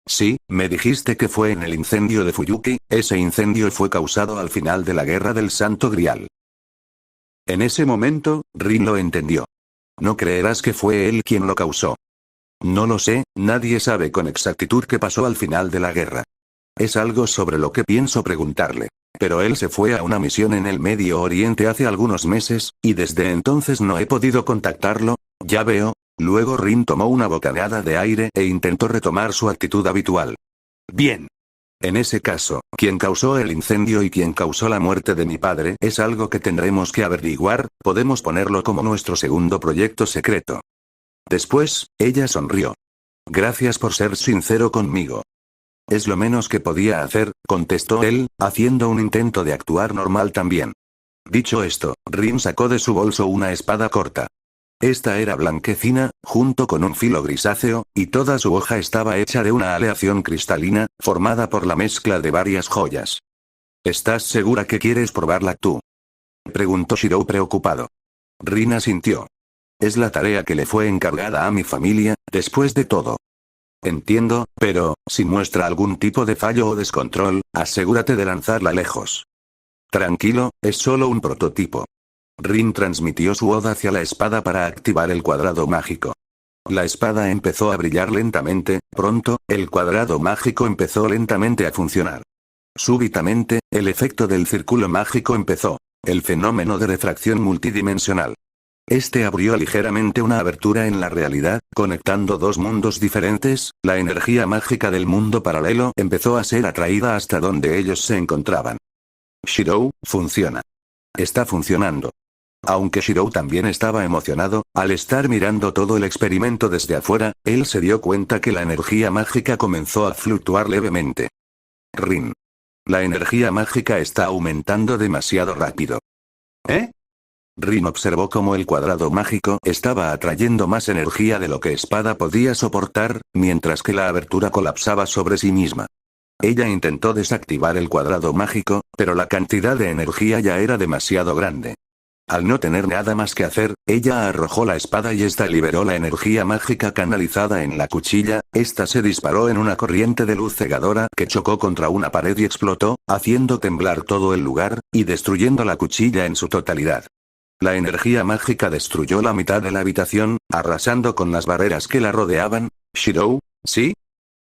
Sí, me dijiste que fue en el incendio de Fuyuki, ese incendio fue causado al final de la guerra del Santo Grial. En ese momento, Rin lo entendió. No creerás que fue él quien lo causó. No lo sé, nadie sabe con exactitud qué pasó al final de la guerra. Es algo sobre lo que pienso preguntarle. Pero él se fue a una misión en el Medio Oriente hace algunos meses, y desde entonces no he podido contactarlo. Ya veo. Luego Rin tomó una bocanada de aire e intentó retomar su actitud habitual. Bien. En ese caso, quien causó el incendio y quien causó la muerte de mi padre es algo que tendremos que averiguar, podemos ponerlo como nuestro segundo proyecto secreto. Después, ella sonrió. Gracias por ser sincero conmigo. Es lo menos que podía hacer, contestó él, haciendo un intento de actuar normal también. Dicho esto, Rin sacó de su bolso una espada corta. Esta era blanquecina, junto con un filo grisáceo, y toda su hoja estaba hecha de una aleación cristalina, formada por la mezcla de varias joyas. ¿Estás segura que quieres probarla tú? Preguntó Shirou preocupado. Rin asintió. Es la tarea que le fue encargada a mi familia, después de todo. Entiendo, pero, si muestra algún tipo de fallo o descontrol, asegúrate de lanzarla lejos. Tranquilo, es solo un prototipo. Rin transmitió su oda hacia la espada para activar el cuadrado mágico. La espada empezó a brillar lentamente, pronto, el cuadrado mágico empezó lentamente a funcionar. Súbitamente, el efecto del círculo mágico empezó. El fenómeno de refracción multidimensional. Este abrió ligeramente una abertura en la realidad, conectando dos mundos diferentes, la energía mágica del mundo paralelo empezó a ser atraída hasta donde ellos se encontraban. Shirou, funciona. Está funcionando. Aunque Shirou también estaba emocionado, al estar mirando todo el experimento desde afuera, él se dio cuenta que la energía mágica comenzó a fluctuar levemente. Rin. La energía mágica está aumentando demasiado rápido. ¿Eh? Rin observó cómo el cuadrado mágico estaba atrayendo más energía de lo que Espada podía soportar, mientras que la abertura colapsaba sobre sí misma. Ella intentó desactivar el cuadrado mágico, pero la cantidad de energía ya era demasiado grande. Al no tener nada más que hacer, ella arrojó la espada y esta liberó la energía mágica canalizada en la cuchilla, esta se disparó en una corriente de luz cegadora que chocó contra una pared y explotó, haciendo temblar todo el lugar, y destruyendo la cuchilla en su totalidad. La energía mágica destruyó la mitad de la habitación, arrasando con las barreras que la rodeaban. ¿Shirou? ¿Sí?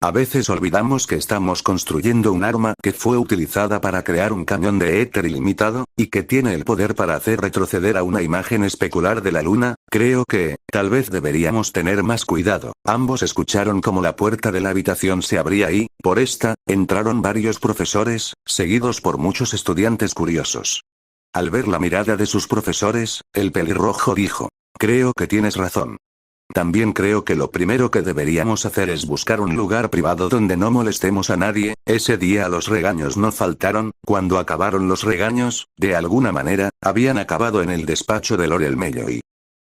A veces olvidamos que estamos construyendo un arma que fue utilizada para crear un cañón de éter ilimitado, y que tiene el poder para hacer retroceder a una imagen especular de la luna. Creo que, tal vez deberíamos tener más cuidado. Ambos escucharon como la puerta de la habitación se abría y, por esta, entraron varios profesores, seguidos por muchos estudiantes curiosos. Al ver la mirada de sus profesores, el pelirrojo dijo: creo que tienes razón. También creo que lo primero que deberíamos hacer es buscar un lugar privado donde no molestemos a nadie. Ese día los regaños no faltaron. Cuando acabaron los regaños, de alguna manera, habían acabado en el despacho de Laurel Melloy.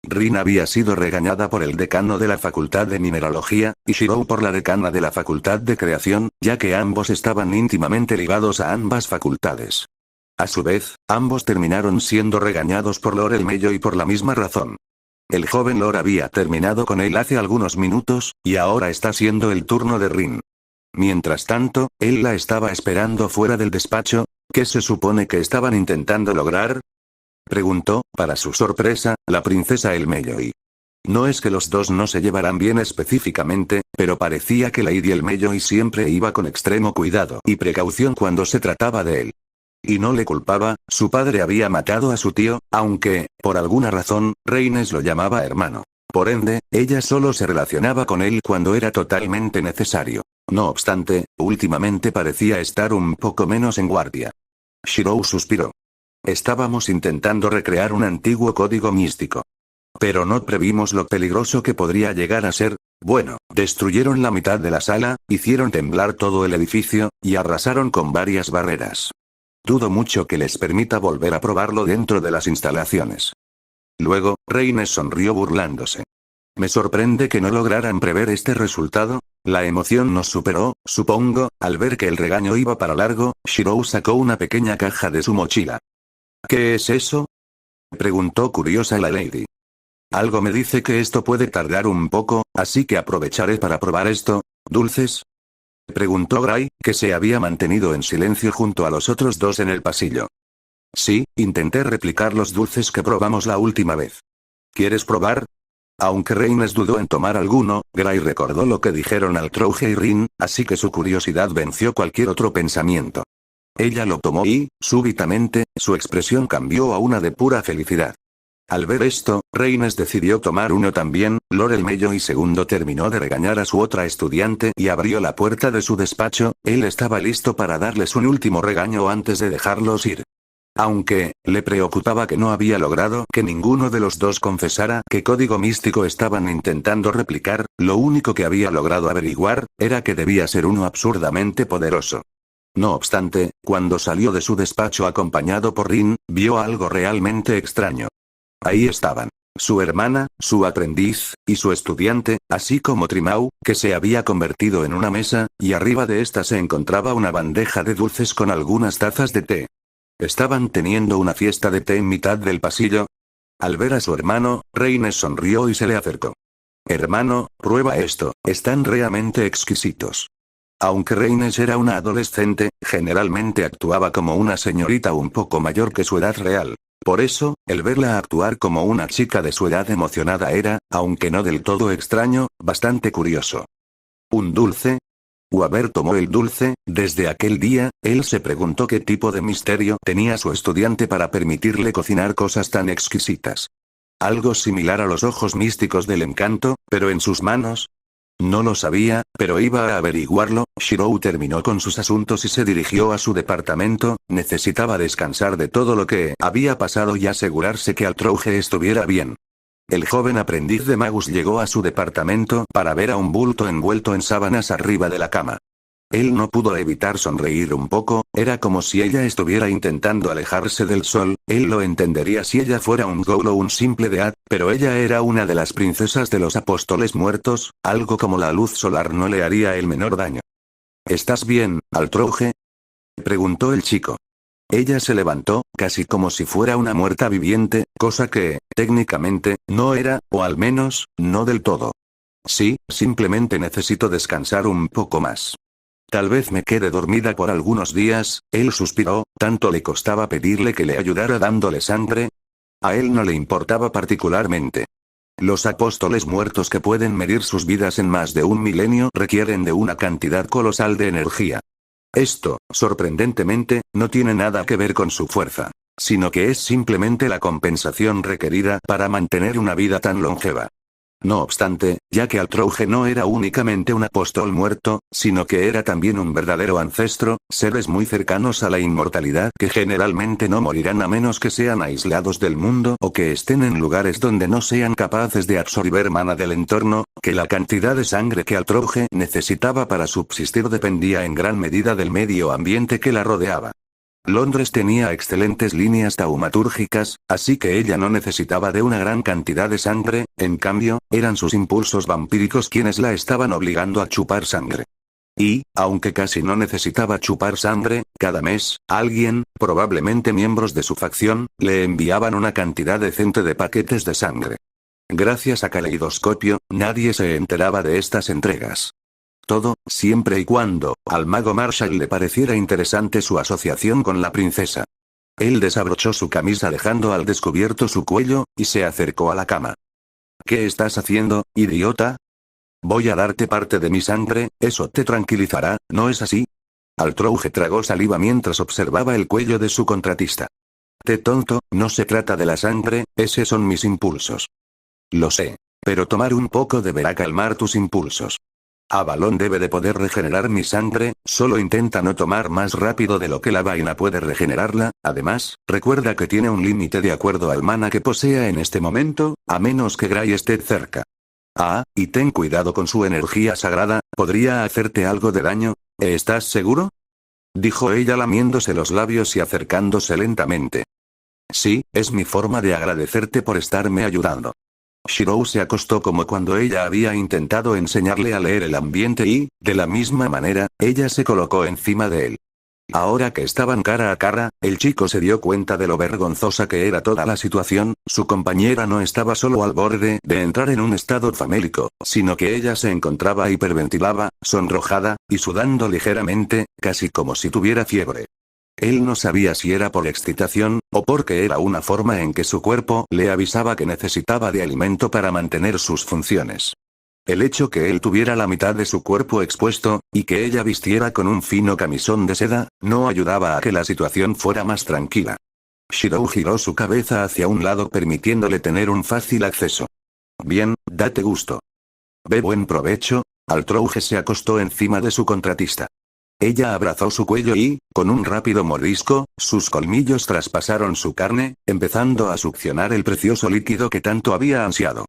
Rin había sido regañada por el decano de la Facultad de Mineralogía, y Shirou por la decana de la Facultad de Creación, ya que ambos estaban íntimamente ligados a ambas facultades. A su vez, ambos terminaron siendo regañados por Laurel Melloy por la misma razón. El joven Lord había terminado con él hace algunos minutos, y ahora está siendo el turno de Rin. Mientras tanto, él la estaba esperando fuera del despacho. ¿Qué se supone que estaban intentando lograr?, preguntó, para su sorpresa, la princesa El Melloy. No es que los dos no se llevaran bien específicamente, pero parecía que Lady El Melloy siempre iba con extremo cuidado y precaución cuando se trataba de él. Y no le culpaba, su padre había matado a su tío, aunque, por alguna razón, Reines lo llamaba hermano. Por ende, ella solo se relacionaba con él cuando era totalmente necesario. No obstante, últimamente parecía estar un poco menos en guardia. Shirou suspiró. Estábamos intentando recrear un antiguo código místico. Pero no previmos lo peligroso que podría llegar a ser. Bueno, destruyeron la mitad de la sala, hicieron temblar todo el edificio, y arrasaron con varias barreras. Dudo mucho que les permita volver a probarlo dentro de las instalaciones. Luego, Reines sonrió burlándose. Me sorprende que no lograran prever este resultado. La emoción nos superó, supongo. Al ver que el regaño iba para largo, Shirou sacó una pequeña caja de su mochila. ¿Qué es eso?, preguntó curiosa la lady. Algo me dice que esto puede tardar un poco, así que aprovecharé para probar esto. ¿Dulces?, preguntó Gray, que se había mantenido en silencio junto a los otros dos en el pasillo. Sí, intenté replicar los dulces que probamos la última vez. ¿Quieres probar? Aunque Reines dudó en tomar alguno, Gray recordó lo que dijeron al Trouge y Rin, así que su curiosidad venció cualquier otro pensamiento. Ella lo tomó y, súbitamente, su expresión cambió a una de pura felicidad. Al ver esto, Reines decidió tomar uno también. Laurel Melloy segundo terminó de regañar a su otra estudiante y abrió la puerta de su despacho. Él estaba listo para darles un último regaño antes de dejarlos ir. Aunque, le preocupaba que no había logrado que ninguno de los dos confesara qué código místico estaban intentando replicar, lo único que había logrado averiguar, era que debía ser uno absurdamente poderoso. No obstante, cuando salió de su despacho acompañado por Rin, vio algo realmente extraño. Ahí estaban su hermana, su aprendiz, y su estudiante, así como Trimau, que se había convertido en una mesa, y arriba de esta se encontraba una bandeja de dulces con algunas tazas de té. ¿Estaban teniendo una fiesta de té en mitad del pasillo? Al ver a su hermano, Reines sonrió y se le acercó. Hermano, prueba esto, están realmente exquisitos. Aunque Reines era una adolescente, generalmente actuaba como una señorita un poco mayor que su edad real. Por eso, el verla actuar como una chica de su edad emocionada era, aunque no del todo extraño, bastante curioso. ¿Un dulce? Weaver tomó el dulce. Desde aquel día, él se preguntó qué tipo de misterio tenía su estudiante para permitirle cocinar cosas tan exquisitas. Algo similar a los ojos místicos del encanto, pero en sus manos. No lo sabía, pero iba a averiguarlo. Shirou terminó con sus asuntos y se dirigió a su departamento. Necesitaba descansar de todo lo que había pasado y asegurarse que Altrouge estuviera bien. El joven aprendiz de Magus llegó a su departamento para ver a un bulto envuelto en sábanas arriba de la cama. Él no pudo evitar sonreír un poco. Era como si ella estuviera intentando alejarse del sol. Él lo entendería si ella fuera un ghoul o un simple dead, pero ella era una de las princesas de los apóstoles muertos. Algo como la luz solar no le haría el menor daño. ¿Estás bien, Altrouge?, preguntó el chico. Ella se levantó, casi como si fuera una muerta viviente, cosa que, técnicamente, no era, o al menos, no del todo. Sí, simplemente necesito descansar un poco más. Tal vez me quede dormida por algunos días, él suspiró, tanto le costaba pedirle que le ayudara dándole sangre. A él no le importaba particularmente. Los apóstoles muertos que pueden medir sus vidas en más de un milenio requieren de una cantidad colosal de energía. Esto, sorprendentemente, no tiene nada que ver con su fuerza, sino que es simplemente la compensación requerida para mantener una vida tan longeva. No obstante, ya que Altrouge no era únicamente un apóstol muerto, sino que era también un verdadero ancestro, seres muy cercanos a la inmortalidad que generalmente no morirán a menos que sean aislados del mundo o que estén en lugares donde no sean capaces de absorber mana del entorno, que la cantidad de sangre que Altrouge necesitaba para subsistir dependía en gran medida del medio ambiente que la rodeaba. Londres tenía excelentes líneas taumatúrgicas, así que ella no necesitaba de una gran cantidad de sangre, en cambio, eran sus impulsos vampíricos quienes la estaban obligando a chupar sangre. Y, aunque casi no necesitaba chupar sangre, cada mes, alguien, probablemente miembros de su facción, le enviaban una cantidad decente de paquetes de sangre. Gracias a Caleidoscopio, nadie se enteraba de estas entregas. Todo, siempre y cuando, al mago Marshall le pareciera interesante su asociación con la princesa. Él desabrochó su camisa dejando al descubierto su cuello, y se acercó a la cama. ¿Qué estás haciendo, idiota? Voy a darte parte de mi sangre, eso te tranquilizará, ¿no es así? Altrouge tragó saliva mientras observaba el cuello de su contratista. Té tonto, no se trata de la sangre, esos son mis impulsos. Lo sé. Pero tomar un poco deberá calmar tus impulsos. Avalon debe de poder regenerar mi sangre, solo intenta no tomar más rápido de lo que la vaina puede regenerarla, además, recuerda que tiene un límite de acuerdo al mana que posea en este momento, a menos que Gray esté cerca. Ah, y ten cuidado con su energía sagrada, podría hacerte algo de daño, ¿estás seguro? Dijo ella lamiéndose los labios y acercándose lentamente. Sí, es mi forma de agradecerte por estarme ayudando. Shirou se acostó como cuando ella había intentado enseñarle a leer el ambiente y, de la misma manera, ella se colocó encima de él. Ahora que estaban cara a cara, el chico se dio cuenta de lo vergonzosa que era toda la situación, su compañera no estaba solo al borde de entrar en un estado famélico, sino que ella se encontraba hiperventilada, sonrojada, y sudando ligeramente, casi como si tuviera fiebre. Él no sabía si era por excitación, o porque era una forma en que su cuerpo le avisaba que necesitaba de alimento para mantener sus funciones. El hecho que él tuviera la mitad de su cuerpo expuesto, y que ella vistiera con un fino camisón de seda, no ayudaba a que la situación fuera más tranquila. Shirou giró su cabeza hacia un lado permitiéndole tener un fácil acceso. Bien, date gusto. Ve buen provecho. Altrouge se acostó encima de su contratista. Ella abrazó su cuello y, con un rápido mordisco, sus colmillos traspasaron su carne, empezando a succionar el precioso líquido que tanto había ansiado.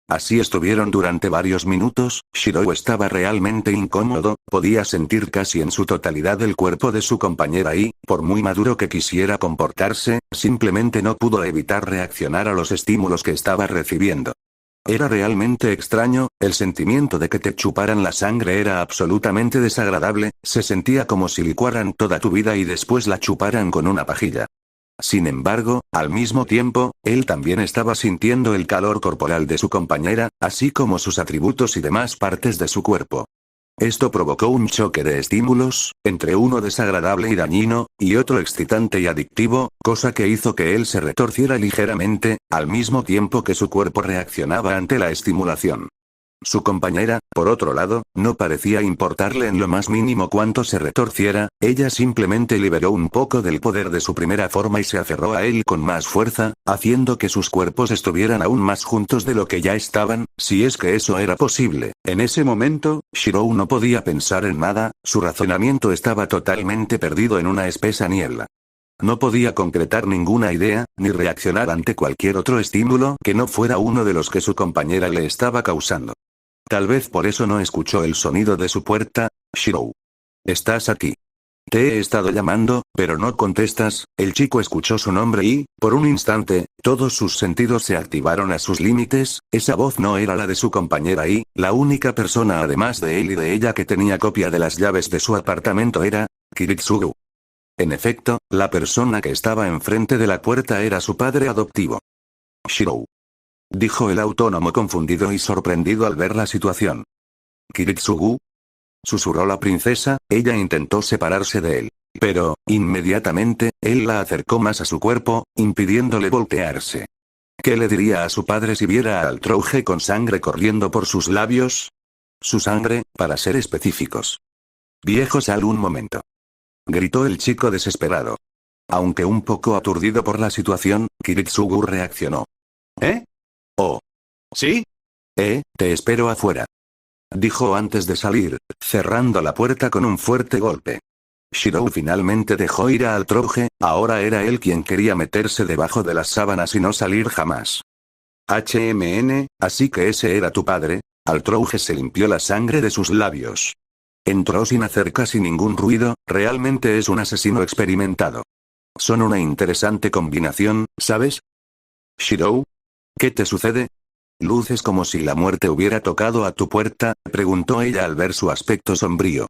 Así estuvieron durante varios minutos, Shirou estaba realmente incómodo, podía sentir casi en su totalidad el cuerpo de su compañera y, por muy maduro que quisiera comportarse, simplemente no pudo evitar reaccionar a los estímulos que estaba recibiendo. Era realmente extraño, el sentimiento de que te chuparan la sangre era absolutamente desagradable, se sentía como si licuaran toda tu vida y después la chuparan con una pajilla. Sin embargo, al mismo tiempo, él también estaba sintiendo el calor corporal de su compañera, así como sus atributos y demás partes de su cuerpo. Esto provocó un choque de estímulos, entre uno desagradable y dañino, y otro excitante y adictivo, cosa que hizo que él se retorciera ligeramente, al mismo tiempo que su cuerpo reaccionaba ante la estimulación. Su compañera, por otro lado, no parecía importarle en lo más mínimo cuánto se retorciera, ella simplemente liberó un poco del poder de su primera forma y se aferró a él con más fuerza, haciendo que sus cuerpos estuvieran aún más juntos de lo que ya estaban, si es que eso era posible. En ese momento, Shirou no podía pensar en nada, su razonamiento estaba totalmente perdido en una espesa niebla. No podía concretar ninguna idea, ni reaccionar ante cualquier otro estímulo que no fuera uno de los que su compañera le estaba causando. Tal vez por eso no escuchó el sonido de su puerta. Shirou. ¿Estás aquí? Te he estado llamando, pero no contestas. El chico escuchó su nombre y, por un instante, todos sus sentidos se activaron a sus límites. Esa voz no era la de su compañera y, la única persona además de él y de ella que tenía copia de las llaves de su apartamento era Kiritsugu. En efecto, la persona que estaba enfrente de la puerta era su padre adoptivo. Shirou. Dijo el autónomo confundido y sorprendido al ver la situación. ¿Kiritsugu? Susurró la princesa, ella intentó separarse de él. Pero, inmediatamente, él la acercó más a su cuerpo, impidiéndole voltearse. ¿Qué le diría a su padre si viera a Altrouge con sangre corriendo por sus labios? Su sangre, para ser específicos. Viejo, sal un momento. Gritó el chico desesperado. Aunque un poco aturdido por la situación, Kiritsugu reaccionó. ¿Eh? Oh. ¿Sí? Te espero afuera. Dijo antes de salir, cerrando la puerta con un fuerte golpe. Shirou finalmente dejó ir a Altrouge, ahora era él quien quería meterse debajo de las sábanas y no salir jamás. Así que ese era tu padre. Altrouge se limpió la sangre de sus labios. Entró sin hacer casi ningún ruido, realmente es un asesino experimentado. Son una interesante combinación, ¿sabes? Shirou. ¿Qué te sucede? Luces como si la muerte hubiera tocado a tu puerta, preguntó ella al ver su aspecto sombrío.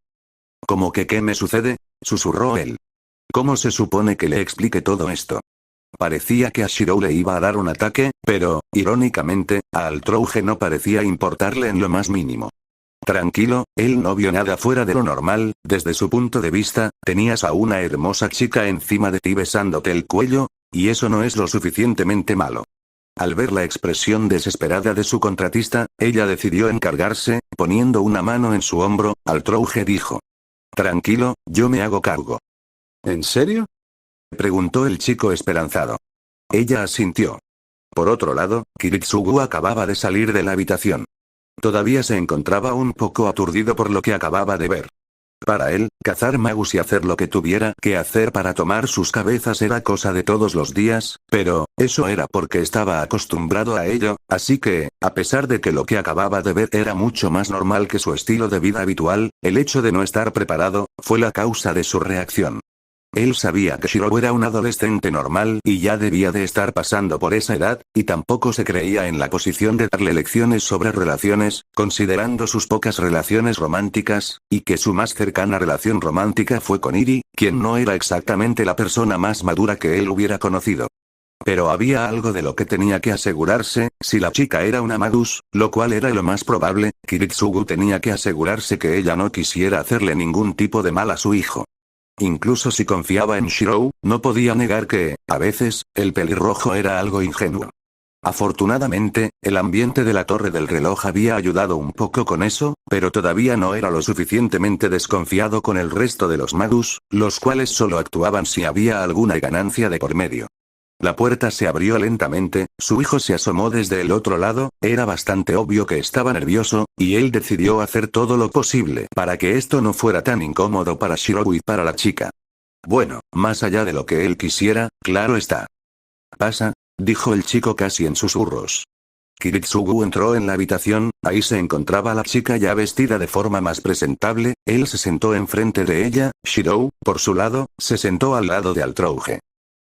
¿Cómo que qué me sucede? Susurró él. ¿Cómo se supone que le explique todo esto? Parecía que a Shirou le iba a dar un ataque, pero, irónicamente, a Altrouge no parecía importarle en lo más mínimo. Tranquilo, él no vio nada fuera de lo normal, desde su punto de vista, tenías a una hermosa chica encima de ti besándote el cuello, y eso no es lo suficientemente malo. Al ver la expresión desesperada de su contratista, ella decidió encargarse, poniendo una mano en su hombro, Altrouge dijo. Tranquilo, yo me hago cargo. ¿En serio? Preguntó el chico esperanzado. Ella asintió. Por otro lado, Kiritsugu acababa de salir de la habitación. Todavía se encontraba un poco aturdido por lo que acababa de ver. Para él, cazar magus y hacer lo que tuviera que hacer para tomar sus cabezas era cosa de todos los días, pero, eso era porque estaba acostumbrado a ello, así que, a pesar de que lo que acababa de ver era mucho más normal que su estilo de vida habitual, el hecho de no estar preparado, fue la causa de su reacción. Él sabía que Shirou era un adolescente normal y ya debía de estar pasando por esa edad, y tampoco se creía en la posición de darle lecciones sobre relaciones, considerando sus pocas relaciones románticas, y que su más cercana relación romántica fue con Iri, quien no era exactamente la persona más madura que él hubiera conocido. Pero había algo de lo que tenía que asegurarse, si la chica era una magus, lo cual era lo más probable, Kiritsugu tenía que asegurarse que ella no quisiera hacerle ningún tipo de mal a su hijo. Incluso si confiaba en Shirou, no podía negar que, a veces, el pelirrojo era algo ingenuo. Afortunadamente, el ambiente de la torre del reloj había ayudado un poco con eso, pero todavía no era lo suficientemente desconfiado con el resto de los magus, los cuales solo actuaban si había alguna ganancia de por medio. La puerta se abrió lentamente, su hijo se asomó desde el otro lado, era bastante obvio que estaba nervioso, y él decidió hacer todo lo posible para que esto no fuera tan incómodo para Shirou y para la chica. Bueno, más allá de lo que él quisiera, claro está. Pasa, dijo el chico casi en susurros. Kiritsugu entró en la habitación, ahí se encontraba la chica ya vestida de forma más presentable, él se sentó enfrente de ella, Shirou, por su lado, se sentó al lado de Altrouge.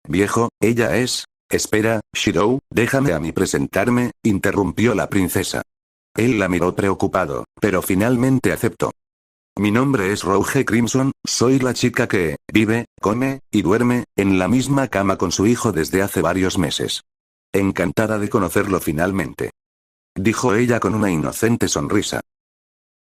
Viejo, ella es... Espera, Shirou, déjame a mí presentarme, interrumpió la princesa. Él la miró preocupado, pero finalmente aceptó. Mi nombre es Rouge Crimson, soy la chica que vive, come, y duerme, en la misma cama con su hijo desde hace varios meses. Encantada de conocerlo finalmente. Dijo ella con una inocente sonrisa.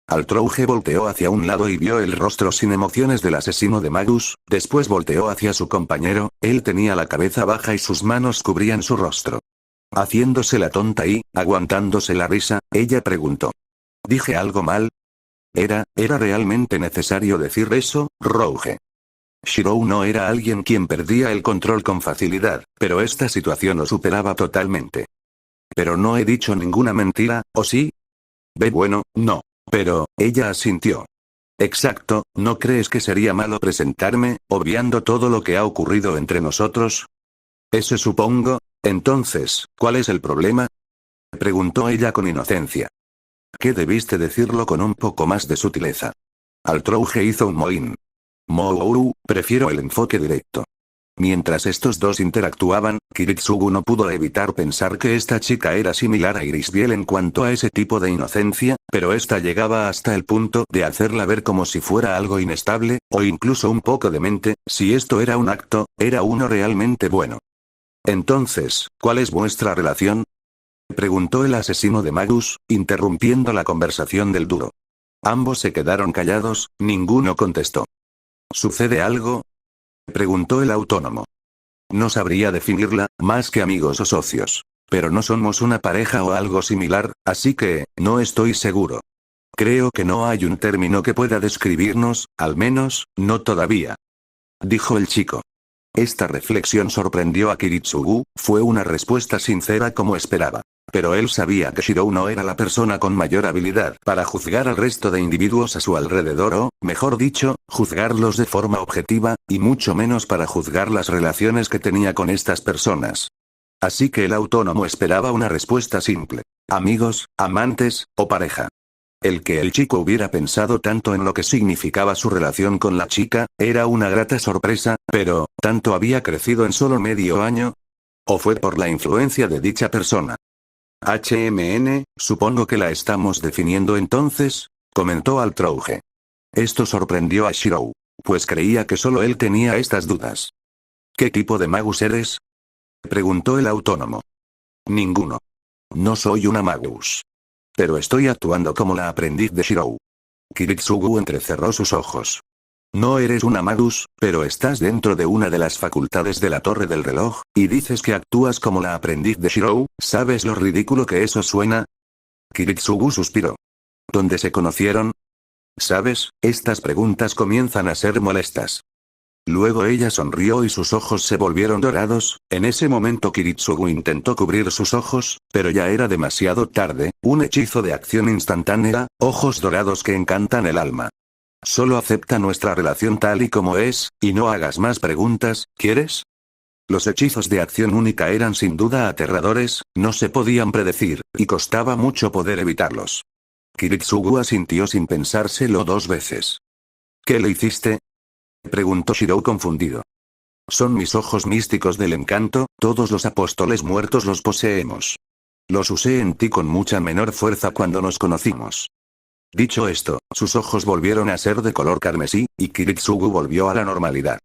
Altrouge volteó hacia un lado y vio el rostro sin emociones del asesino de magus, después volteó hacia su compañero, él tenía la cabeza baja y sus manos cubrían su rostro. Haciéndose la tonta y, aguantándose la risa, ella preguntó. ¿Dije algo mal? ¿Era realmente necesario decir eso, Rouge? Shirou no era alguien quien perdía el control con facilidad, pero esta situación lo superaba totalmente. Pero no he dicho ninguna mentira, ¿o sí? Bueno, no. Pero, ella asintió. Exacto, ¿no crees que sería malo presentarme, obviando todo lo que ha ocurrido entre nosotros? Ese supongo. Entonces, ¿cuál es el problema? Preguntó ella con inocencia. ¿Qué debiste decirlo con un poco más de sutileza? Altrouge hizo un mohín. Prefiero el enfoque directo. Mientras estos dos interactuaban, Kiritsugu no pudo evitar pensar que esta chica era similar a Irisbiel en cuanto a ese tipo de inocencia, pero esta llegaba hasta el punto de hacerla ver como si fuera algo inestable, o incluso un poco demente. Si esto era un acto, era uno realmente bueno. Entonces, ¿cuál es vuestra relación?, preguntó el asesino de Magus, interrumpiendo la conversación del duro. Ambos se quedaron callados, ninguno contestó. ¿Sucede algo?, preguntó el autónomo. No sabría definirla, más que amigos o socios. Pero no somos una pareja o algo similar, así que, no estoy seguro. Creo que no hay un término que pueda describirnos, al menos, no todavía, dijo el chico. Esta reflexión sorprendió a Kiritsugu, fue una respuesta sincera como esperaba. Pero él sabía que Shirou no era la persona con mayor habilidad para juzgar al resto de individuos a su alrededor o, mejor dicho, juzgarlos de forma objetiva, y mucho menos para juzgar las relaciones que tenía con estas personas. Así que el autónomo esperaba una respuesta simple. Amigos, amantes, o pareja. El que el chico hubiera pensado tanto en lo que significaba su relación con la chica, era una grata sorpresa, pero, ¿tanto había crecido en solo medio año? ¿O fue por la influencia de dicha persona? Supongo que la estamos definiendo entonces, comentó Altrouge. Esto sorprendió a Shirou, pues creía que solo él tenía estas dudas. ¿Qué tipo de magus eres?, preguntó el autónomo. Ninguno. No soy una magus. Pero estoy actuando como la aprendiz de Shirou. Kiritsugu entrecerró sus ojos. No eres una magus, pero estás dentro de una de las facultades de la torre del reloj, y dices que actúas como la aprendiz de Shirou. ¿Sabes lo ridículo que eso suena? Kiritsugu suspiró. ¿Dónde se conocieron? ¿Sabes? Estas preguntas comienzan a ser molestas. Luego ella sonrió y sus ojos se volvieron dorados. En ese momento Kiritsugu intentó cubrir sus ojos, pero ya era demasiado tarde. Un hechizo de acción instantánea, ojos dorados que encantan el alma. Solo acepta nuestra relación tal y como es, y no hagas más preguntas, ¿quieres? Los hechizos de acción única eran sin duda aterradores, no se podían predecir, y costaba mucho poder evitarlos. Kiritsugu asintió sin pensárselo dos veces. ¿Qué le hiciste?, preguntó Shirou confundido. Son mis ojos místicos del encanto, todos los apóstoles muertos los poseemos. Los usé en ti con mucha menor fuerza cuando nos conocimos. Dicho esto, sus ojos volvieron a ser de color carmesí, y Kiritsugu volvió a la normalidad.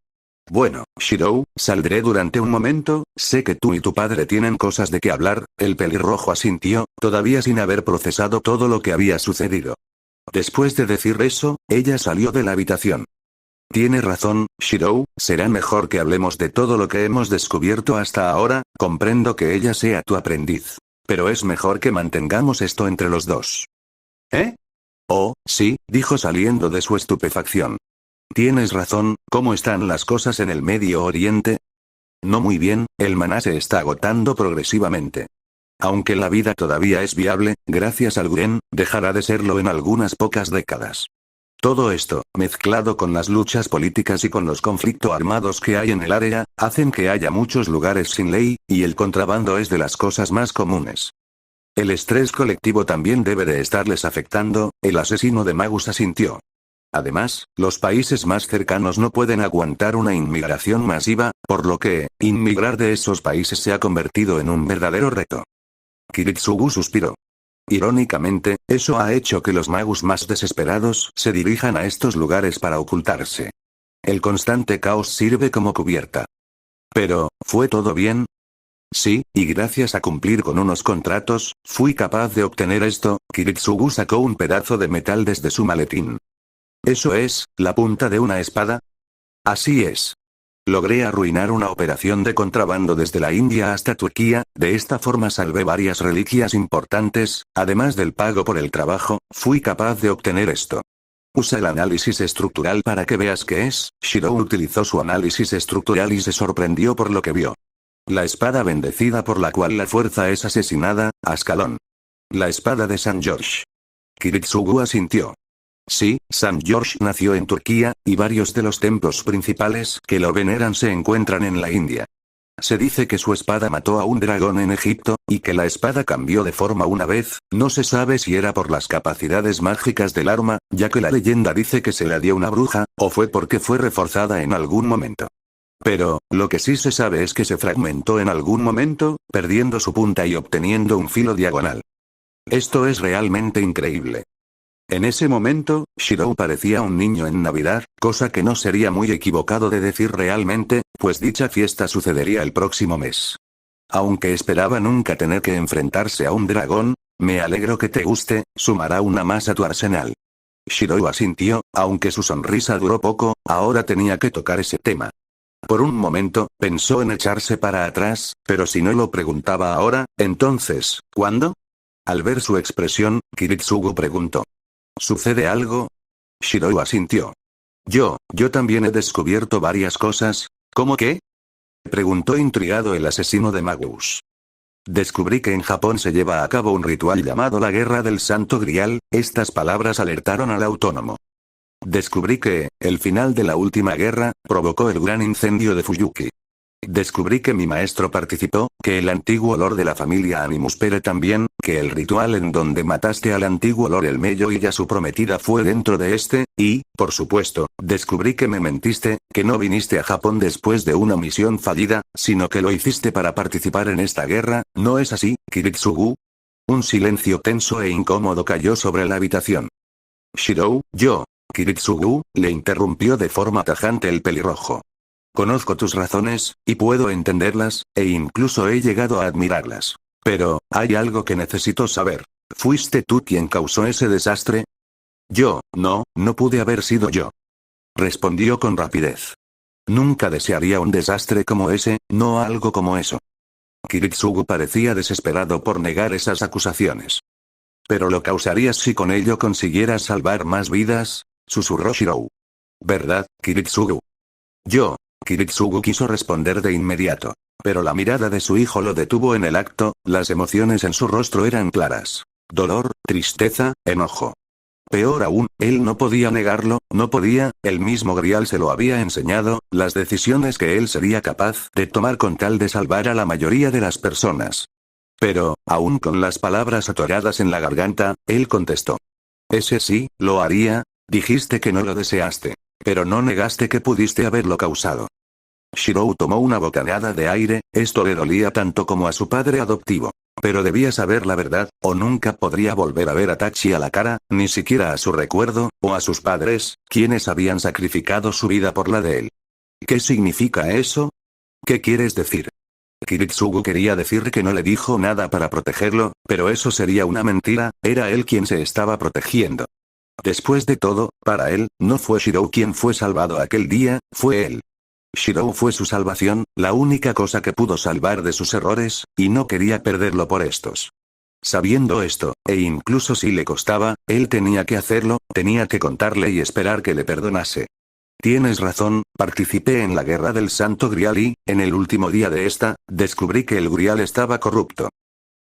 Bueno, Shirou, saldré durante un momento, sé que tú y tu padre tienen cosas de qué hablar. El pelirrojo asintió, todavía sin haber procesado todo lo que había sucedido. Después de decir eso, ella salió de la habitación. Tiene razón, Shirou, será mejor que hablemos de todo lo que hemos descubierto hasta ahora. Comprendo que ella sea tu aprendiz. Pero es mejor que mantengamos esto entre los dos. ¿Eh? Oh, sí, dijo saliendo de su estupefacción. Tienes razón, ¿cómo están las cosas en el Medio Oriente? No muy bien, el maná se está agotando progresivamente. Aunque la vida todavía es viable, gracias al Guren, dejará de serlo en algunas pocas décadas. Todo esto, mezclado con las luchas políticas y con los conflictos armados que hay en el área, hacen que haya muchos lugares sin ley, y el contrabando es de las cosas más comunes. El estrés colectivo también debe de estarles afectando. El asesino de Magus asintió. Además, los países más cercanos no pueden aguantar una inmigración masiva, por lo que, inmigrar de esos países se ha convertido en un verdadero reto. Kiritsugu suspiró. Irónicamente, eso ha hecho que los magus más desesperados se dirijan a estos lugares para ocultarse. El constante caos sirve como cubierta. Pero, ¿fue todo bien? Sí, y gracias a cumplir con unos contratos, fui capaz de obtener esto. Kiritsugu sacó un pedazo de metal desde su maletín. ¿Eso es, la punta de una espada? Así es. Logré arruinar una operación de contrabando desde la India hasta Turquía. De esta forma salvé varias reliquias importantes. Además del pago por el trabajo, fui capaz de obtener esto. Usa el análisis estructural para que veas qué es. Shirou utilizó su análisis estructural y se sorprendió por lo que vio. La espada bendecida por la cual la fuerza es asesinada, Ascalón. La espada de San George. Kiritsugu asintió. Sí, San George nació en Turquía, y varios de los templos principales que lo veneran se encuentran en la India. Se dice que su espada mató a un dragón en Egipto, y que la espada cambió de forma una vez. No se sabe si era por las capacidades mágicas del arma, ya que la leyenda dice que se la dio una bruja, o fue porque fue reforzada en algún momento. Pero, lo que sí se sabe es que se fragmentó en algún momento, perdiendo su punta y obteniendo un filo diagonal. Esto es realmente increíble. En ese momento, Shirou parecía un niño en Navidad, cosa que no sería muy equivocado de decir realmente, pues dicha fiesta sucedería el próximo mes. Aunque esperaba nunca tener que enfrentarse a un dragón, me alegro que te guste, sumará una más a tu arsenal. Shirou asintió, aunque su sonrisa duró poco, ahora tenía que tocar ese tema. Por un momento, pensó en echarse para atrás, pero si no lo preguntaba ahora, entonces, ¿cuándo? Al ver su expresión, Kiritsugu preguntó. ¿Sucede algo? Shirou asintió. Yo también he descubierto varias cosas. ¿Cómo qué? Preguntó intrigado el asesino de Magus. Descubrí que en Japón se lleva a cabo un ritual llamado la Guerra del Santo Grial, estas palabras alertaron al autónomo. Descubrí que, el final de la última guerra, provocó el gran incendio de Fuyuki. Descubrí que mi maestro participó, que el antiguo Lord de la familia Animuspere también, que el ritual en donde mataste al antiguo Lord el Mello y a su prometida fue dentro de este, y, por supuesto, descubrí que me mentiste, que no viniste a Japón después de una misión fallida, sino que lo hiciste para participar en esta guerra, ¿no es así, Kiritsugu? Un silencio tenso e incómodo cayó sobre la habitación. Shirou, Kiritsugu, le interrumpió de forma tajante el pelirrojo. Conozco tus razones, y puedo entenderlas, e incluso he llegado a admirarlas. Pero, hay algo que necesito saber. ¿Fuiste tú quien causó ese desastre? No pude haber sido yo. Respondió con rapidez. Nunca desearía un desastre como ese, no algo como eso. Kiritsugu parecía desesperado por negar esas acusaciones. Pero lo causarías si con ello consiguieras salvar más vidas, susurró Shirou. ¿Verdad, Kiritsugu? Kiritsugu quiso responder de inmediato. Pero la mirada de su hijo lo detuvo en el acto, las emociones en su rostro eran claras. Dolor, tristeza, enojo. Peor aún, él no podía negarlo, no podía, el mismo Grial se lo había enseñado, las decisiones que él sería capaz de tomar con tal de salvar a la mayoría de las personas. Pero, aún con las palabras atoradas en la garganta, él contestó. Ese sí, lo haría, dijiste que no lo deseaste. Pero no negaste que pudiste haberlo causado. Shirou tomó una bocanada de aire, esto le dolía tanto como a su padre adoptivo. Pero debía saber la verdad, o nunca podría volver a ver a Tachi a la cara, ni siquiera a su recuerdo, o a sus padres, quienes habían sacrificado su vida por la de él. ¿Qué significa eso? ¿Qué quieres decir? Kiritsugu quería decir que no le dijo nada para protegerlo, pero eso sería una mentira, era él quien se estaba protegiendo. Después de todo, para él, no fue Shirou quien fue salvado aquel día, fue él. Shirou fue su salvación, la única cosa que pudo salvar de sus errores, y no quería perderlo por estos. Sabiendo esto, e incluso si le costaba, él tenía que hacerlo, tenía que contarle y esperar que le perdonase. Tienes razón, participé en la Guerra del Santo Grial y, en el último día de esta, descubrí que el Grial estaba corrupto.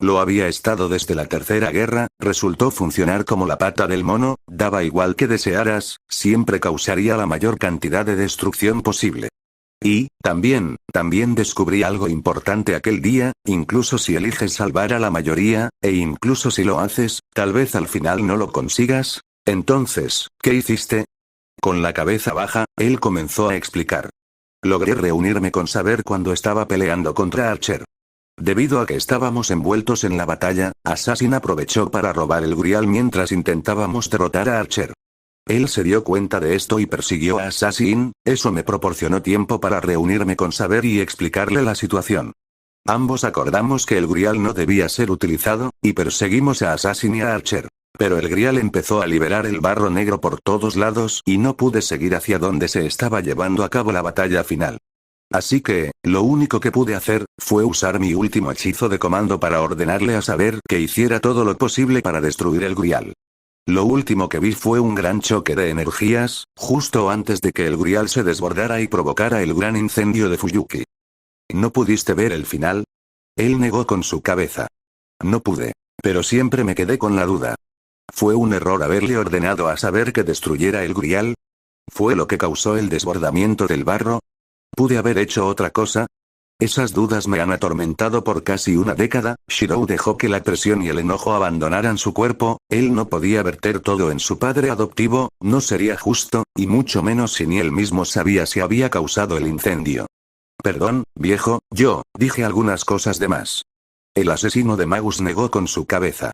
Lo había estado desde la Tercera Guerra, resultó funcionar como la pata del mono, daba igual que desearas, siempre causaría la mayor cantidad de destrucción posible. Y, también descubrí algo importante aquel día, incluso si eliges salvar a la mayoría, e incluso si lo haces, tal vez al final no lo consigas. Entonces, ¿qué hiciste? Con la cabeza baja, él comenzó a explicar. Logré reunirme con Saber cuando estaba peleando contra Archer. Debido a que estábamos envueltos en la batalla, Assassin aprovechó para robar el Grial mientras intentábamos derrotar a Archer. Él se dio cuenta de esto y persiguió a Assassin, eso me proporcionó tiempo para reunirme con Saber y explicarle la situación. Ambos acordamos que el Grial no debía ser utilizado, y perseguimos a Assassin y a Archer. Pero el Grial empezó a liberar el barro negro por todos lados y no pude seguir hacia donde se estaba llevando a cabo la batalla final. Así que, lo único que pude hacer, fue usar mi último hechizo de comando para ordenarle a Saber que hiciera todo lo posible para destruir el Grial. Lo último que vi fue un gran choque de energías, justo antes de que el Grial se desbordara y provocara el gran incendio de Fuyuki. ¿No pudiste ver el final? Él negó con su cabeza. No pude. Pero siempre me quedé con la duda. ¿Fue un error haberle ordenado a Saber que destruyera el Grial? ¿Fue lo que causó el desbordamiento del barro? ¿Pude haber hecho otra cosa? Esas dudas me han atormentado por casi una década. Shirou dejó que la presión y el enojo abandonaran su cuerpo, él no podía verter todo en su padre adoptivo, no sería justo, y mucho menos si ni él mismo sabía si había causado el incendio. Perdón, viejo, yo dije algunas cosas de más. El asesino de Magus negó con su cabeza.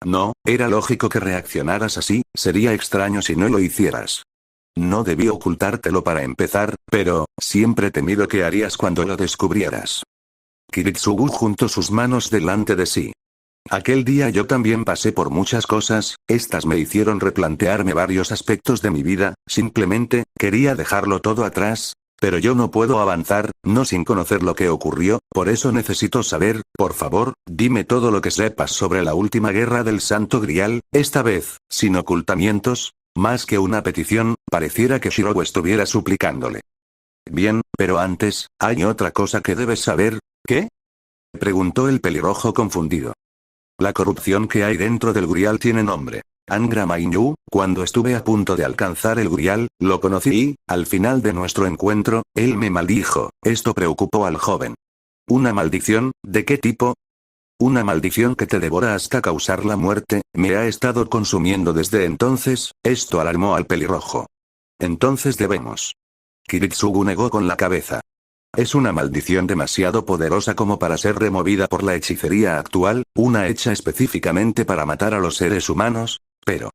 No, era lógico que reaccionaras así, sería extraño si no lo hicieras. No debí ocultártelo para empezar, pero, siempre temido qué harías cuando lo descubrieras. Kiritsugu juntó sus manos delante de sí. Aquel día yo también pasé por muchas cosas, estas me hicieron replantearme varios aspectos de mi vida, simplemente, quería dejarlo todo atrás, pero yo no puedo avanzar, no sin conocer lo que ocurrió, por eso necesito saber, por favor, dime todo lo que sepas sobre la última guerra del Santo Grial, esta vez, sin ocultamientos. Más que una petición, pareciera que Shirou estuviera suplicándole. Bien, pero antes, hay otra cosa que debes saber. ¿Qué? Preguntó el pelirrojo confundido. La corrupción que hay dentro del Grial tiene nombre. Angra Mainyu, cuando estuve a punto de alcanzar el Grial, lo conocí y, al final de nuestro encuentro, él me maldijo. Esto preocupó al joven. ¿Una maldición? ¿De qué tipo? Una maldición que te devora hasta causar la muerte, me ha estado consumiendo desde entonces, esto alarmó al pelirrojo. Entonces debemos. Kiritsugu negó con la cabeza. Es una maldición demasiado poderosa como para ser removida por la hechicería actual, una hecha específicamente para matar a los seres humanos, pero...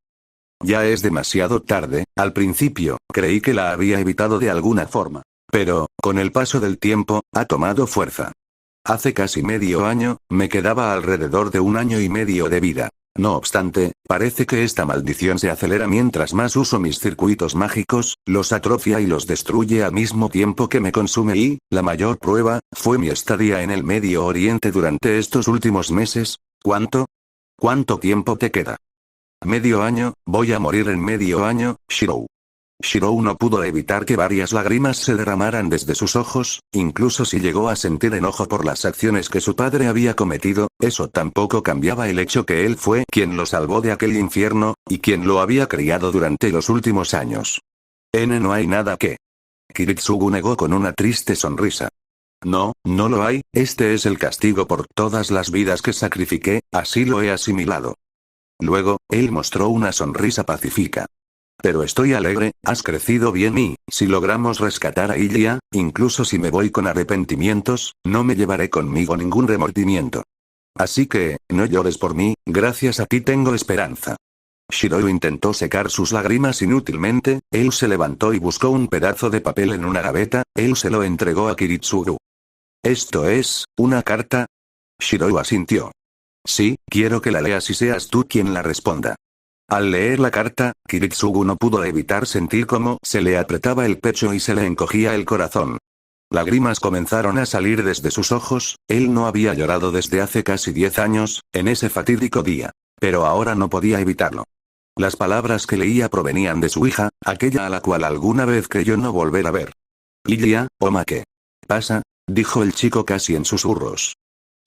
Ya es demasiado tarde, al principio, creí que la había evitado de alguna forma. Pero, con el paso del tiempo, ha tomado fuerza. Hace casi medio año, me quedaba alrededor de 1 año y medio de vida. No obstante, parece que esta maldición se acelera mientras más uso mis circuitos mágicos, los atrofia y los destruye al mismo tiempo que me consume y, la mayor prueba, fue mi estadía en el Medio Oriente durante estos últimos meses. ¿Cuánto? ¿Cuánto tiempo te queda? Medio año, voy a morir en medio año, Shirou. Shirou no pudo evitar que varias lágrimas se derramaran desde sus ojos, incluso si llegó a sentir enojo por las acciones que su padre había cometido, eso tampoco cambiaba el hecho que él fue quien lo salvó de aquel infierno, y quien lo había criado durante los últimos años. No hay nada que... Kiritsugu negó con una triste sonrisa. No, no lo hay, este es el castigo por todas las vidas que sacrifiqué, así lo he asimilado. Luego, él mostró una sonrisa pacífica. Pero estoy alegre, has crecido bien y, si logramos rescatar a Ilya, incluso si me voy con arrepentimientos, no me llevaré conmigo ningún remordimiento. Así que, no llores por mí, gracias a ti tengo esperanza. Shirou intentó secar sus lágrimas inútilmente, él se levantó y buscó un pedazo de papel en una gaveta, él se lo entregó a Kiritsugu. ¿Esto es, una carta? Shirou asintió. Sí, quiero que la leas y seas tú quien la responda. Al leer la carta, Kiritsugu no pudo evitar sentir cómo se le apretaba el pecho y se le encogía el corazón. Lágrimas comenzaron a salir desde sus ojos, él no había llorado desde hace casi 10 años, en ese fatídico día. Pero ahora no podía evitarlo. Las palabras que leía provenían de su hija, aquella a la cual alguna vez creyó no volver a ver. Ilya, Oma, ¿qué pasa? Dijo el chico casi en susurros.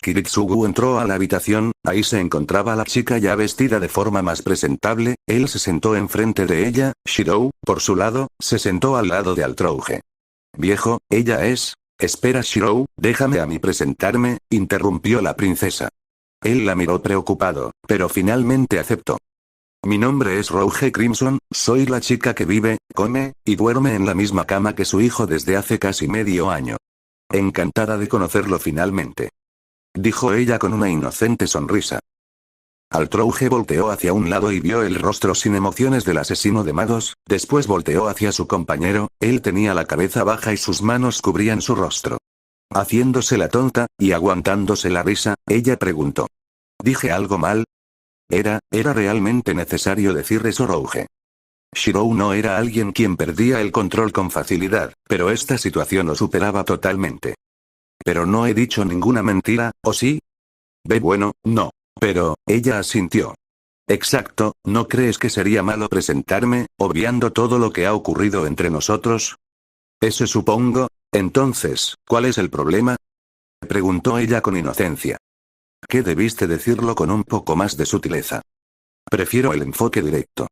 Kiritsugu entró a la habitación, ahí se encontraba la chica ya vestida de forma más presentable, él se sentó enfrente de ella, Shirou, por su lado, se sentó al lado de Altrouge. Viejo, ella es... Espera Shirou, déjame a mí presentarme, interrumpió la princesa. Él la miró preocupado, pero finalmente aceptó. Mi nombre es Rouge Crimson, soy la chica que vive, come, y duerme en la misma cama que su hijo desde hace casi medio año. Encantada de conocerlo finalmente. Dijo ella con una inocente sonrisa. Altrouge volteó hacia un lado y vio el rostro sin emociones del asesino de magos, después volteó hacia su compañero, él tenía la cabeza baja y sus manos cubrían su rostro. Haciéndose la tonta, y aguantándose la risa, ella preguntó. ¿Dije algo mal? ¿Era realmente necesario decir eso, Rouge? Shirou no era alguien quien perdía el control con facilidad, pero esta situación lo superaba totalmente. Pero no he dicho ninguna mentira, ¿o sí? Bueno, no. Pero, ella asintió. Exacto, ¿no crees que sería malo presentarme, obviando todo lo que ha ocurrido entre nosotros? Ese supongo. Entonces, ¿cuál es el problema? Preguntó ella con inocencia. ¿Qué debiste decirlo con un poco más de sutileza? Prefiero el enfoque directo.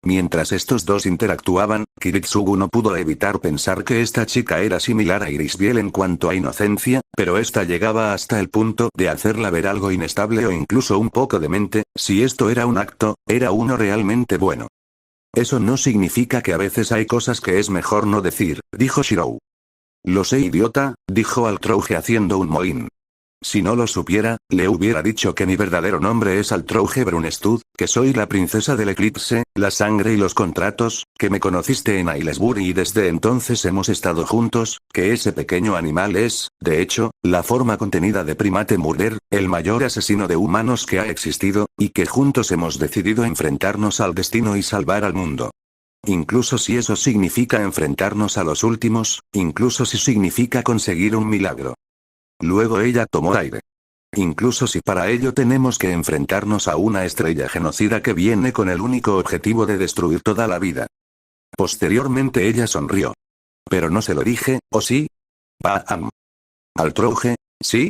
Mientras estos dos interactuaban, Kiritsugu no pudo evitar pensar que esta chica era similar a Irisbiel en cuanto a inocencia, pero esta llegaba hasta el punto de hacerla ver algo inestable o incluso un poco demente. Si esto era un acto, era uno realmente bueno. Eso no significa que a veces hay cosas que es mejor no decir, dijo Shirou. Lo sé, idiota, dijo Altrouge haciendo un mohín. Si no lo supiera, le hubiera dicho que mi verdadero nombre es Altrouge Brunestud, que soy la princesa del eclipse, la sangre y los contratos, que me conociste en Aylesbury y desde entonces hemos estado juntos, que ese pequeño animal es, de hecho, la forma contenida de Primate Murder, el mayor asesino de humanos que ha existido, y que juntos hemos decidido enfrentarnos al destino y salvar al mundo. Incluso si eso significa enfrentarnos a los últimos, incluso si significa conseguir un milagro. Luego ella tomó aire. Incluso si para ello tenemos que enfrentarnos a una estrella genocida que viene con el único objetivo de destruir toda la vida. Posteriormente ella sonrió. Pero no se lo dije, ¿o sí? Bam. Altrouge, ¿sí?